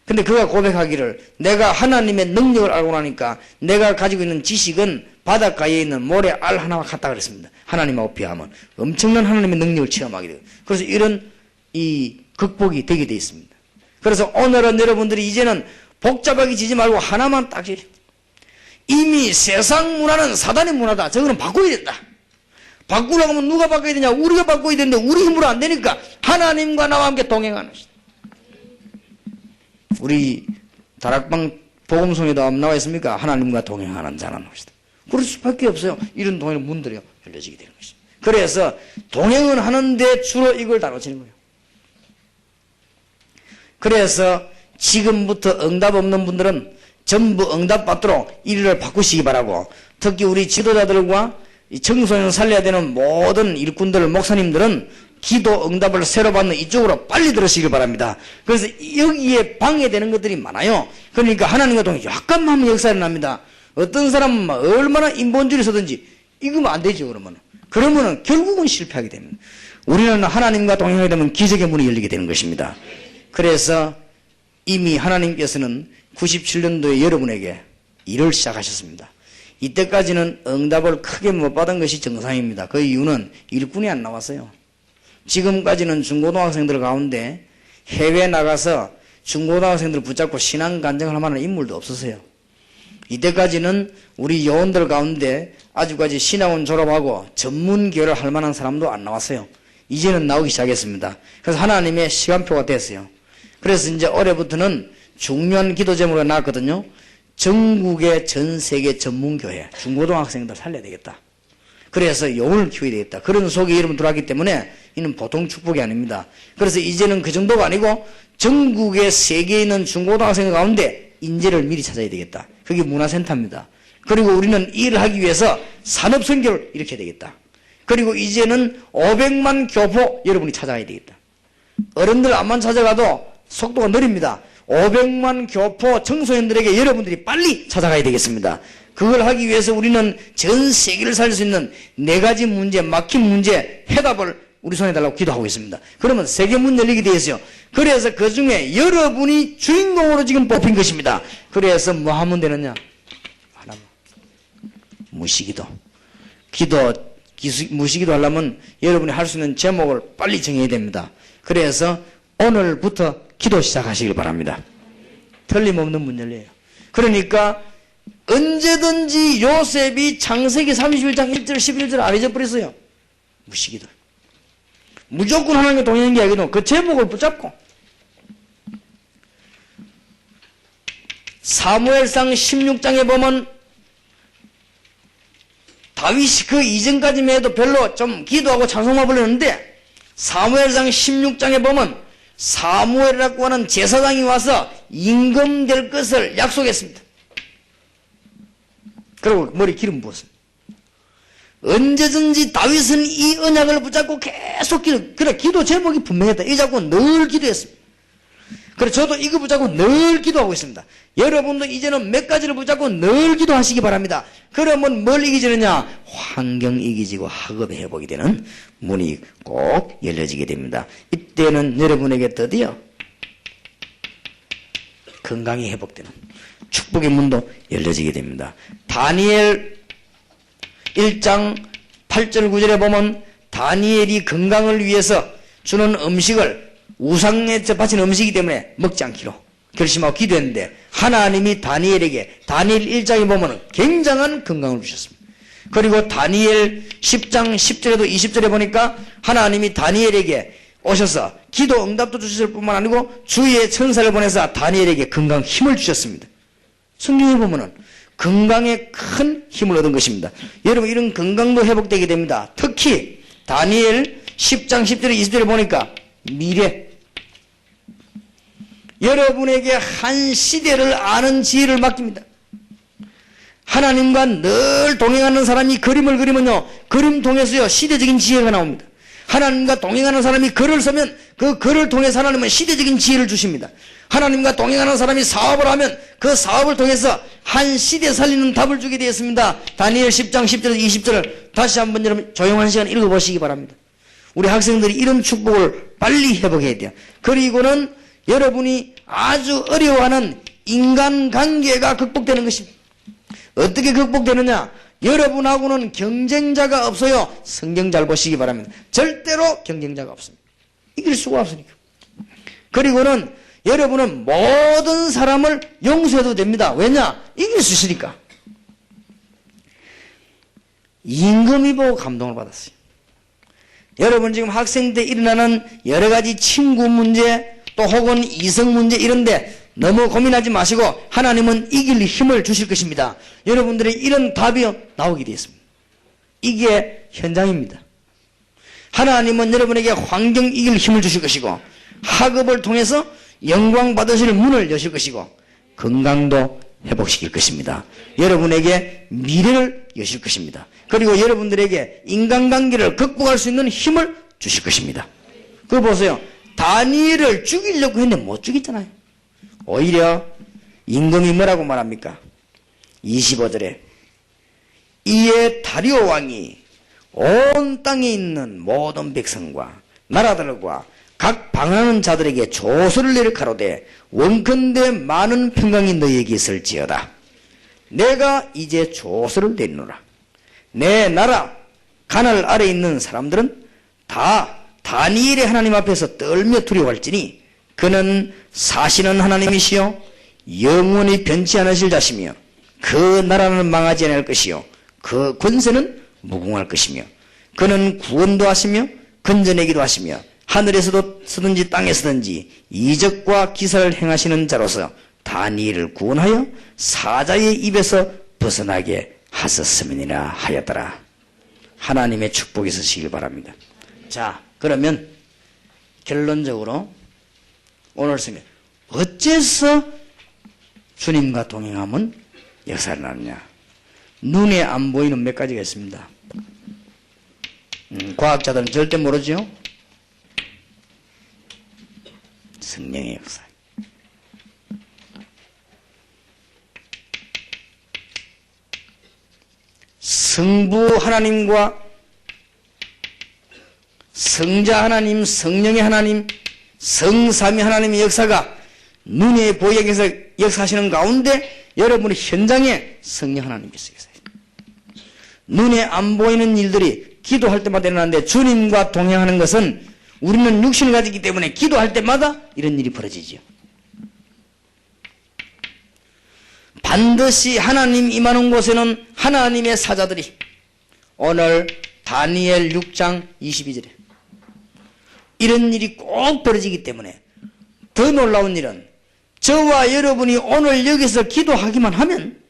근데 그가 고백하기를 내가 하나님의 능력을 알고 나니까 내가 가지고 있는 지식은 바닷가에 있는 모래 알 하나와 같다 그랬습니다. 하나님하고 비하면 엄청난 하나님의 능력을 체험하게 돼요. 그래서 이런 이 극복이 되게 돼 있습니다. 그래서 오늘은 여러분들이 이제는 복잡하게 지지 말고 하나만 딱 지으세요. 이미 세상 문화는 사단의 문화다. 저거는 바꿔야 된다. 바꾸려고 하면 누가 바꿔야 되냐? 우리가 바꿔야 되는데 우리 힘으로 안 되니까 하나님과 나와 함께 동행하는 것이다. 우리 다락방 복음송에도 나와 있습니까? 하나님과 동행하는 자라는 것이다. 그럴 수밖에 없어요. 이런 동행 문들이 열려지게 되는 것입니다. 그래서 동행은 하는데 주로 이걸 다뤄지는 거예요. 그래서 지금부터 응답 없는 분들은 전부 응답 받도록 일을 바꾸시기 바라고, 특히 우리 지도자들과 청소년 살려야 되는 모든 일꾼들, 목사님들은 기도 응답을 새로 받는 이쪽으로 빨리 들으시길 바랍니다. 그래서 여기에 방해되는 것들이 많아요. 그러니까 하나님과 동행 약간만 하면 역사가 납니다. 어떤 사람은 얼마나 인본주의를 쓰든지 이거면 안 되죠. 그러면은 결국은 실패하게 됩니다. 우리는 하나님과 동행하게 되면 기적의 문이 열리게 되는 것입니다. 그래서 이미 하나님께서는 97년도에 여러분에게 일을 시작하셨습니다. 이때까지는 응답을 크게 못 받은 것이 정상입니다. 그 이유는 일꾼이 안 나왔어요. 지금까지는 중고등학생들 가운데 해외 나가서 중고등학생들 붙잡고 신앙 간증을 할 만한 인물도 없었어요. 이때까지는 우리 요원들 가운데 아직까지 신학원 졸업하고 전문 기여를 할 만한 사람도 안 나왔어요. 이제는 나오기 시작했습니다. 그래서 하나님의 시간표가 됐어요. 그래서 이제 올해부터는 중요한 기도 제목으로 나왔거든요. 전국의 전 세계 전문교회 중고등학생들 살려야 되겠다. 그래서 영혼을 키워야 되겠다. 그런 속에 여러분 들어왔기 때문에 이는 보통 축복이 아닙니다. 그래서 이제는 그 정도가 아니고 전국의 세계에 있는 중고등학생 가운데 인재를 미리 찾아야 되겠다. 그게 문화센터입니다. 그리고 우리는 이 일을 하기 위해서 산업선교를 일으켜야 되겠다. 그리고 이제는 500만 교포 여러분이 찾아가야 되겠다. 어른들 안만 찾아가도 속도가 느립니다. 500만 교포 청소년들에게 여러분들이 빨리 찾아가야 되겠습니다. 그걸 하기 위해서 우리는 전 세계를 살릴 수 있는 4가지 문제, 막힌 문제 해답을 우리 손에 달라고 기도하고 있습니다. 그러면 세계 문 열리게 되어 있어요. 그래서 그 중에 여러분이 주인공으로 지금 뽑힌 것입니다. 그래서 뭐 하면 되느냐? 하나만. 무시기도. 무시기도 하려면 여러분이 할 수 있는 제목을 빨리 정해야 됩니다. 그래서 오늘부터 기도 시작하시길 바랍니다. 틀림없는 문 열려요. 그러니까 언제든지 요셉이 창세기 31장 1절 11절 안 잊어버렸어요. 무시기도. 무조건 하나님과 동행하는 게 아니고 그 제목을 붙잡고 사무엘상 16장에 보면 다윗이 그 이전까지만 해도 별로 좀 기도하고 찬송만 불렀는데 사무엘상 16장에 보면 사무엘이라고 하는 제사장이 와서 임금될 것을 약속했습니다. 그리고 머리 기름 부었습니다. 언제든지 다윗은 이 언약을 붙잡고 계속 기도 제목이 분명했다. 이 잡고 늘 기도했습니다. 그래서 저도 이거 붙잡고 늘 기도하고 있습니다. 여러분도 이제는 몇 가지를 붙잡고 늘 기도하시기 바랍니다. 그러면 뭘 이기지느냐? 환경 이기지고 학업의 회복이 되는 문이 꼭 열려지게 됩니다. 이때는 여러분에게 드디어 건강이 회복되는 축복의 문도 열려지게 됩니다. 다니엘 1장 8절 9절에 보면 다니엘이 건강을 위해서 주는 음식을 우상에 바치는 음식이기 때문에 먹지 않기로 결심하고 기도했는데 하나님이 다니엘에게 다니엘 1장에 보면 굉장한 건강을 주셨습니다. 그리고 다니엘 10장 10절에도 20절에 보니까 하나님이 다니엘에게 오셔서 기도 응답도 주셨을 뿐만 아니고 주의 천사를 보내서 다니엘에게 건강 힘을 주셨습니다. 성경에 보면은 건강에 큰 힘을 얻은 것입니다. 여러분 이런 건강도 회복되게 됩니다. 특히 다니엘 10장 10절에 20절에 보니까 미래 여러분에게 한 시대를 아는 지혜를 맡깁니다. 하나님과 늘 동행하는 사람이 그림을 그리면요, 그림 통해서요 시대적인 지혜가 나옵니다. 하나님과 동행하는 사람이 글을 쓰면 그 글을 통해서 하나님은 시대적인 지혜를 주십니다. 하나님과 동행하는 사람이 사업을 하면 그 사업을 통해서 한 시대 살리는 답을 주게 되었습니다. 다니엘 10장 10절 20절을 다시 한번 여러분 조용한 시간 읽어보시기 바랍니다. 우리 학생들이 이런 축복을 빨리 회복해야 돼요. 그리고는 여러분이 아주 어려워하는 인간관계가 극복되는 것입니다. 어떻게 극복되느냐? 여러분하고는 경쟁자가 없어요. 성경 잘 보시기 바랍니다. 절대로 경쟁자가 없습니다. 이길 수가 없으니까. 그리고는 여러분은 모든 사람을 용서해도 됩니다. 왜냐? 이길 수 있으니까. 임금이 보고 감동을 받았어요. 여러분 지금 학생 때 일어나는 여러 가지 친구 문제 또 혹은 이성 문제 이런데 너무 고민하지 마시고 하나님은 이길 힘을 주실 것입니다. 여러분들의 이런 답이 나오게 되었습니다. 이게 현장입니다. 하나님은 여러분에게 환경 이길 힘을 주실 것이고 학업을 통해서 영광 받으실 문을 여실 것이고 건강도 회복시킬 것입니다. 여러분에게 미래를 여실 것입니다. 그리고 여러분들에게 인간관계를 극복할 수 있는 힘을 주실 것입니다. 그거 보세요. 다니엘을 죽이려고 했는데 못 죽였잖아요. 오히려 임금이 뭐라고 말합니까? 25절에 이에 다리오 왕이 온 땅에 있는 모든 백성과 나라들과 각 방언하는 자들에게 조서를 내려 가로되 원컨대 많은 평강이 너희에게 있을지어다. 내가 이제 조서를 내리노라. 내 나라 가날 아래 있는 사람들은 다 다니엘의 하나님 앞에서 떨며 두려워할지니 그는 사시는 하나님이시요 영원히 변치 않으실 자시며 그 나라는 망하지 않을 것이요 그 권세는 무궁할 것이며 그는 구원도 하시며 건져내기도 하시며 하늘에서도 서든지 땅에서든지 이적과 기사를 행하시는 자로서 다니엘을 구원하여 사자의 입에서 벗어나게 하셨음이니라 하였더라. 하나님의 축복이 있으시길 바랍니다. 자, 그러면 결론적으로 오늘 성경 어째서 주님과 동행하면 역사를 나느냐? 눈에 안 보이는 몇 가지가 있습니다. 과학자들은 절대 모르죠. 성령의 역사. 성부 하나님과 성자 하나님, 성령의 하나님, 성삼위 하나님의 역사가 눈에 보이게 해서 역사하시는 가운데 여러분의 현장에 성령 하나님께서 계세요. 눈에 안 보이는 일들이 기도할 때마다 일어나는데 주님과 동행하는 것은 우리는 육신을 가지기 때문에 기도할 때마다 이런 일이 벌어지죠. 반드시 하나님 임하는 곳에는 하나님의 사자들이 오늘 다니엘 6장 22절에 이런 일이 꼭 벌어지기 때문에 더 놀라운 일은 저와 여러분이 오늘 여기서 기도하기만 하면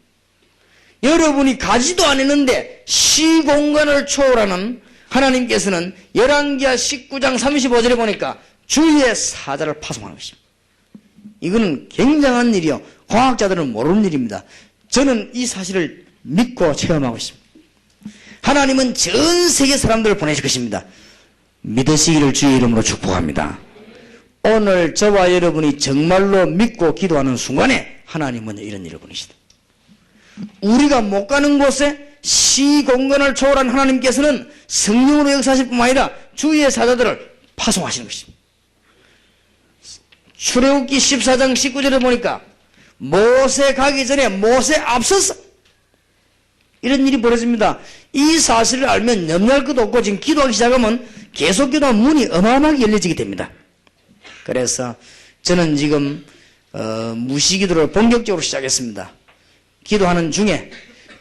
여러분이 가지도 않았는데 시공간을 초월하는 하나님께서는 열왕기하 19장 35절에 보니까 주의 사자를 파송하는 것입니다. 이거는 굉장한 일이요. 과학자들은 모르는 일입니다. 저는 이 사실을 믿고 체험하고 있습니다. 하나님은 전 세계 사람들을 보내실 것입니다. 믿으시기를 주의 이름으로 축복합니다. 오늘 저와 여러분이 정말로 믿고 기도하는 순간에 하나님은 이런 일을 보내시다. 우리가 못 가는 곳에 시공간을 초월한 하나님께서는 성령으로 역사하실 뿐만 아니라 주의 사자들을 파송하시는 것입니다. 출애굽기 14장 19절에 보니까 모세 가기 전에 모세 앞서서 이런 일이 벌어집니다. 이 사실을 알면 염려할 것도 없고 지금 기도하기 시작하면 계속 기도하면 문이 어마어마하게 열려지게 됩니다. 그래서 저는 지금 무시기도를 본격적으로 시작했습니다. 기도하는 중에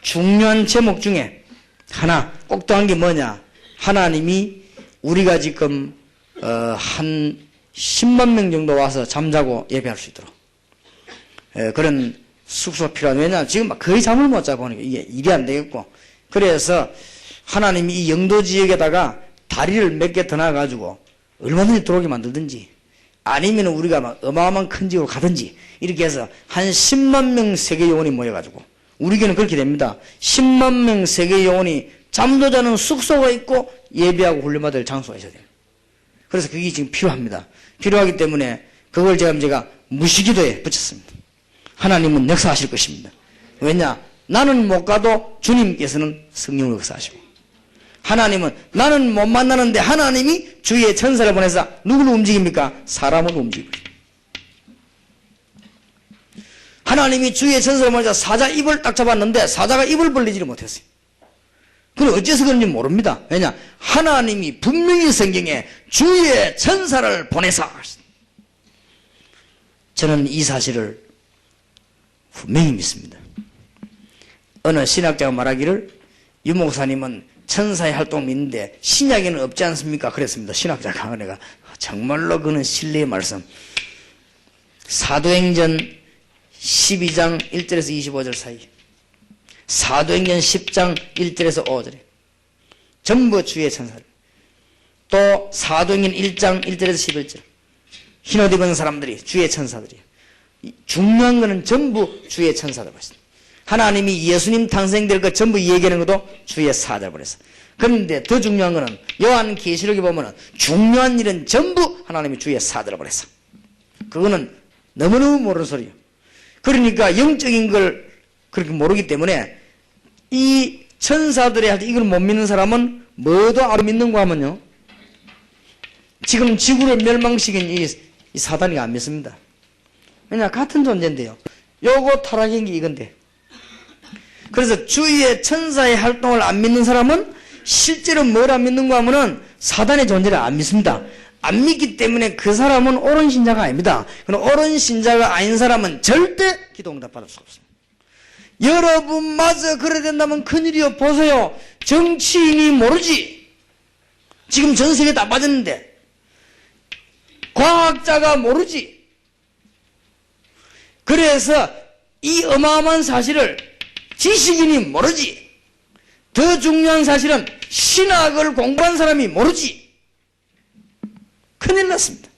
중요한 제목 중에 하나 꼭 더한 게 뭐냐? 하나님이 우리가 지금 한 10만 명 정도 와서 잠자고 예배할 수 있도록 그런 숙소 필요한. 왜냐 지금 거의 잠을 못 자고 하니까 이게 일이 안 되겠고, 그래서 하나님이 이 영도 지역에다가 다리를 몇 개 더 놔가지고 얼마든지 들어오게 만들든지 아니면 우리가 막 어마어마한 큰 지역으로 가든지 이렇게 해서 한 10만 명 세계 영혼이 모여가지고 우리 교회는 그렇게 됩니다. 10만 명 세계 영혼이 잠도 자는 숙소가 있고 예배하고 훈련받을 장소가 있어야 돼요. 그래서 그게 지금 필요합니다. 필요하기 때문에 그걸 제가 무시기도에 붙였습니다. 하나님은 역사하실 것입니다. 왜냐? 나는 못 가도 주님께서는 성령으로 역사하시고, 하나님은 나는 못 만나는데 하나님이 주의 천사를 보내서 누구를 움직입니까? 사람을 움직입니다. 하나님이 주의 천사를 보내서 사자 입을 딱 잡았는데 사자가 입을 벌리지를 못했어요. 그럼 어째서 그런지 모릅니다. 왜냐? 하나님이 분명히 성경에 주의 천사를 보내사. 저는 이 사실을 분명히 믿습니다. 어느 신학자가 말하기를 유 목사님은 천사의 활동을 믿는데 신약에는 없지 않습니까? 그랬습니다. 신학자가. 내가 정말로 그는 신뢰의 말씀. 사도행전 12장 1절에서 25절 사이, 사도행전 10장 1절에서 5절에 전부 주의 천사들, 또 사도행전 1장 1절에서 11절 흰옷 입은 사람들이 주의 천사들이에요. 중요한 것은 전부 주의 천사들 봤습니다. 하나님이 예수님 탄생될 것 전부 얘기하는 것도 주의 사자를 보냈어. 그런데 더 중요한 것은 요한계시록에 보면 중요한 일은 전부 하나님이 주의 사자를 보냈어. 그거는 너무너무 모르는 소리예요. 그러니까 영적인 걸 그렇게 모르기 때문에 이 천사들의 할 때 이걸 못 믿는 사람은 뭐도 안 믿는가 하면요, 지금 지구를 멸망시킨 이 사단이 안 믿습니다. 왜냐? 같은 존재인데요. 요거 타락한 게 이건데. 그래서 주위의 천사의 활동을 안 믿는 사람은 실제로 뭘 안 믿는가 하면은 사단의 존재를 안 믿습니다. 안 믿기 때문에 그 사람은 옳은 신자가 아닙니다. 그럼 옳은 신자가 아닌 사람은 절대 기도 응답 받을 수 없습니다. 여러분마저 그래야 된다면 큰일이요. 보세요. 정치인이 모르지. 지금 전 세계 다 빠졌는데. 과학자가 모르지. 그래서 이 어마어마한 사실을 지식인이 모르지. 더 중요한 사실은 신학을 공부한 사람이 모르지. 큰일 났습니다.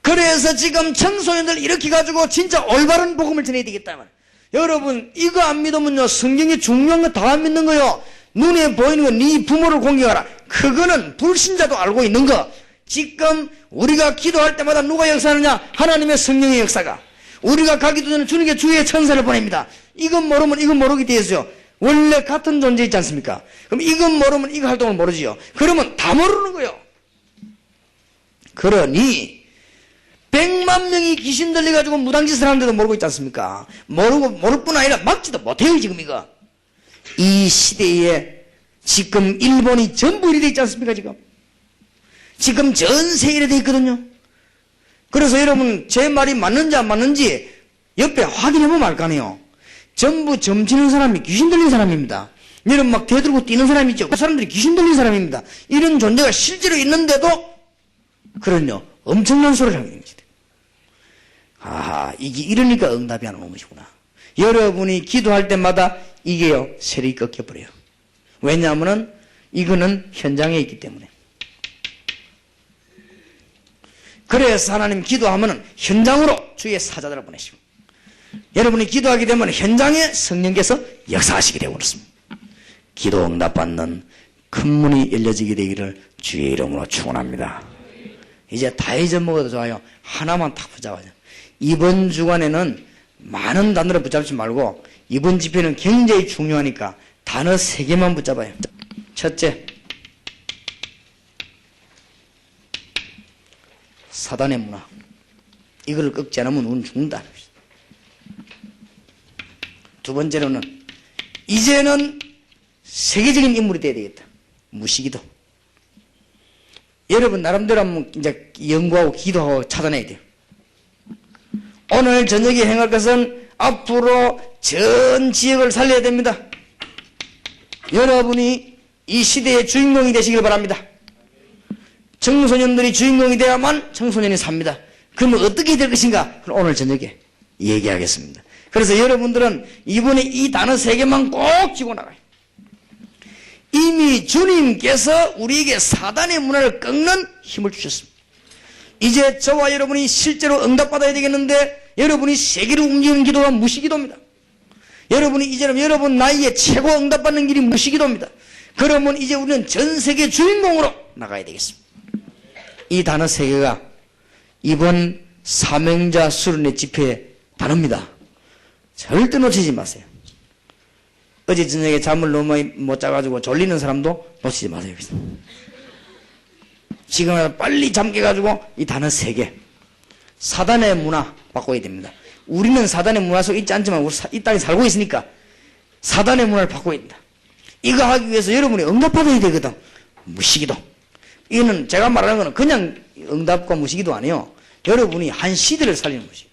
그래서 지금 청소년들 이렇게 가지고 진짜 올바른 복음을 전해야 되겠다면, 여러분 이거 안 믿으면요, 성경이 중요한 거 다 안 믿는 거요. 눈에 보이는 거 네 부모를 공경하라. 그거는 불신자도 알고 있는 거. 지금 우리가 기도할 때마다 누가 역사하느냐? 하나님의 성령의 역사가. 우리가 가기도 전에 주님께 주의 천사를 보냅니다. 이건 모르면 이건 모르게 되어 있어요. 원래 같은 존재 있지 않습니까? 그럼 이건 모르면 이거 활동을 모르지요. 그러면 다 모르는 거예요. 그러니 100만 명이 귀신 들려가지고 무당짓을 하는데도 모르고 있지 않습니까? 모를 뿐 아니라 막지도 못해요. 지금 이거 이 시대에 지금 일본이 전부 이래 돼 있지 않습니까? 지금 전 세계에 돼 있거든요. 그래서 여러분 제 말이 맞는지 안 맞는지 옆에 확인해보면 알 거 아니에요. 전부 점치는 사람이 귀신 들린 사람입니다. 여러분 막 대들고 뛰는 사람이 있죠. 그 사람들이 귀신 들린 사람입니다. 이런 존재가 실제로 있는데도 그런요, 엄청난 소리를 하게 됩니다. 아하, 이게 이러니까 응답이 안 오는 것이구나. 여러분이 기도할 때마다 이게요, 세력이 꺾여버려요. 왜냐하면은 이거는 현장에 있기 때문에. 그래서 하나님 기도하면은 현장으로 주의 사자들을 보내시고, 여러분이 기도하게 되면 현장에 성령께서 역사하시게 되고 그렇습니다. 기도 응답받는 큰 문이 열려지게 되기를 주의 이름으로 축원합니다. 이제 다 잊어먹어도 좋아요. 하나만 딱 붙잡아요. 이번 주간에는 많은 단어를 붙잡지 말고 이번 집회는 굉장히 중요하니까 단어 3개만 붙잡아요. 첫째, 사단의 문화. 이거를 꺾지 않으면 우리는 죽는다. 두 번째로는 이제는 세계적인 인물이 돼야 되겠다. 무시기도. 여러분 나름대로 한번 이제 연구하고 기도하고 찾아내야 돼요. 오늘 저녁에 행할 것은 앞으로 전 지역을 살려야 됩니다. 여러분이 이 시대의 주인공이 되시길 바랍니다. 청소년들이 주인공이 되야만 청소년이 삽니다. 그러면 어떻게 될 것인가? 오늘 저녁에 얘기하겠습니다. 그래서 여러분들은 이번에 이 단어 3개만 꼭 쥐고 나가요. 이미 주님께서 우리에게 사단의 문화를 꺾는 힘을 주셨습니다. 이제 저와 여러분이 실제로 응답받아야 되겠는데 여러분이 세계를 움직이는 기도가 무시기도입니다. 여러분이 이제는 여러분 나이에 최고 응답받는 길이 무시기도입니다. 그러면 이제 우리는 전 세계 주인공으로 나가야 되겠습니다. 이 단어 세 개가 이번 사명자 수련회 집회의 단어입니다. 절대 놓치지 마세요. 어제 저녁에 잠을 너무 많이 못 자가지고 졸리는 사람도 놓치지 마세요. 지금 빨리 잠 깨가지고 이 단어 세 개. 사단의 문화 바꿔야 됩니다. 우리는 사단의 문화 속에 있지 않지만 우리 이 땅에 살고 있으니까 사단의 문화를 바꿔야 됩니다. 이거 하기 위해서 여러분이 응답받아야 되거든. 무시기도. 이거는 제가 말하는 거는 그냥 응답과 무시기도 아니에요. 여러분이 한 시대를 살리는 것이.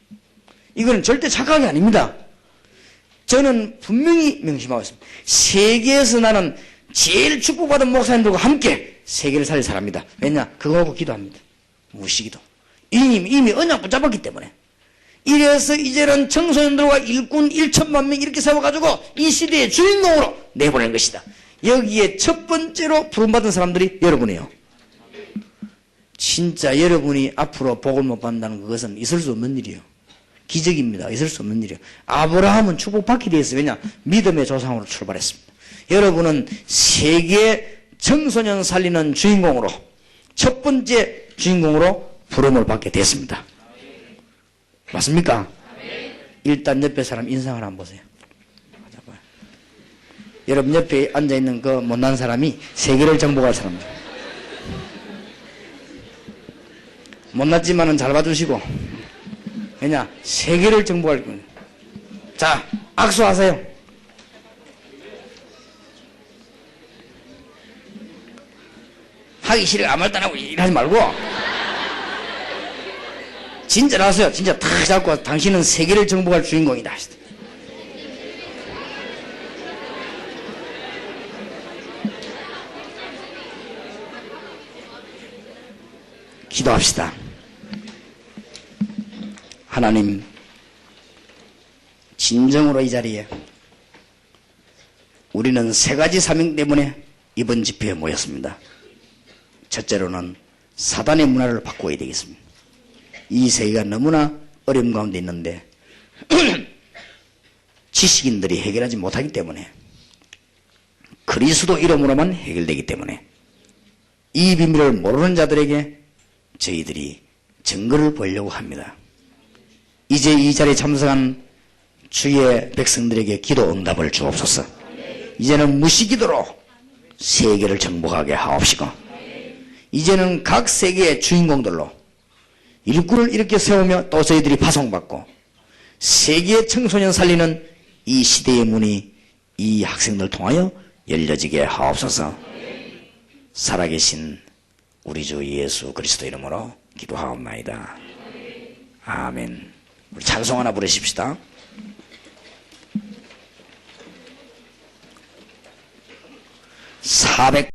이거는 절대 착각이 아닙니다. 저는 분명히 명심하고 있습니다. 세계에서 나는 제일 축복받은 목사님들과 함께 세계를 살릴 사람입니다. 왜냐? 그거 하고 기도합니다. 무시기도. 이미 언약 붙잡았기 때문에. 이래서 이제는 청소년들과 일꾼 1천만 명 이렇게 세워가지고 이 시대의 주인공으로 내보낸 것이다. 여기에 첫 번째로 부름받은 사람들이 여러분이에요. 진짜 여러분이 앞으로 복을 못 받는다는 그것은 있을 수 없는 일이에요. 기적입니다. 있을 수 없는 일이에요. 아브라함은 축복받게 되었어요. 왜냐? 믿음의 조상으로 출발했습니다. 여러분은 세계 청소년 살리는 주인공으로 첫 번째 주인공으로 부름을 받게 됐습니다. 맞습니까? 일단 옆에 사람 인상을 한번 보세요. 여러분 옆에 앉아있는 그 못난 사람이 세계를 정복할 사람입니다. 못났지만은 잘 봐주시고, 왜냐? 세계를 정복할 거예요. 자, 악수하세요. 하기 싫어 아무 말도 안 하고 일하지 말고 진짜로 하세요. 진짜 탁 잡고 당신은 세계를 정복할 주인공이다. 기도합시다. 하나님, 진정으로 이 자리에 우리는 세 가지 사명 때문에 이번 집회에 모였습니다. 첫째로는 사단의 문화를 바꿔야 되겠습니다. 이 세계가 너무나 어려움 가운데 있는데 지식인들이 해결하지 못하기 때문에 그리스도 이름으로만 해결되기 때문에 이 비밀을 모르는 자들에게 저희들이 증거를 보이려고 합니다. 이제 이 자리에 참석한 주의 백성들에게 기도 응답을 주옵소서. 이제는 무시기도로 세계를 정복하게 하옵시고 이제는 각 세계의 주인공들로 일꾼을 이렇게 세우며 또 저희들이 파송받고 세계 청소년 살리는 이 시대의 문이 이 학생들 통하여 열려지게 하옵소서. 살아계신 우리 주 예수 그리스도 이름으로 기도하옵나이다. 아멘. 우리 찬송 하나 부르십시다. 400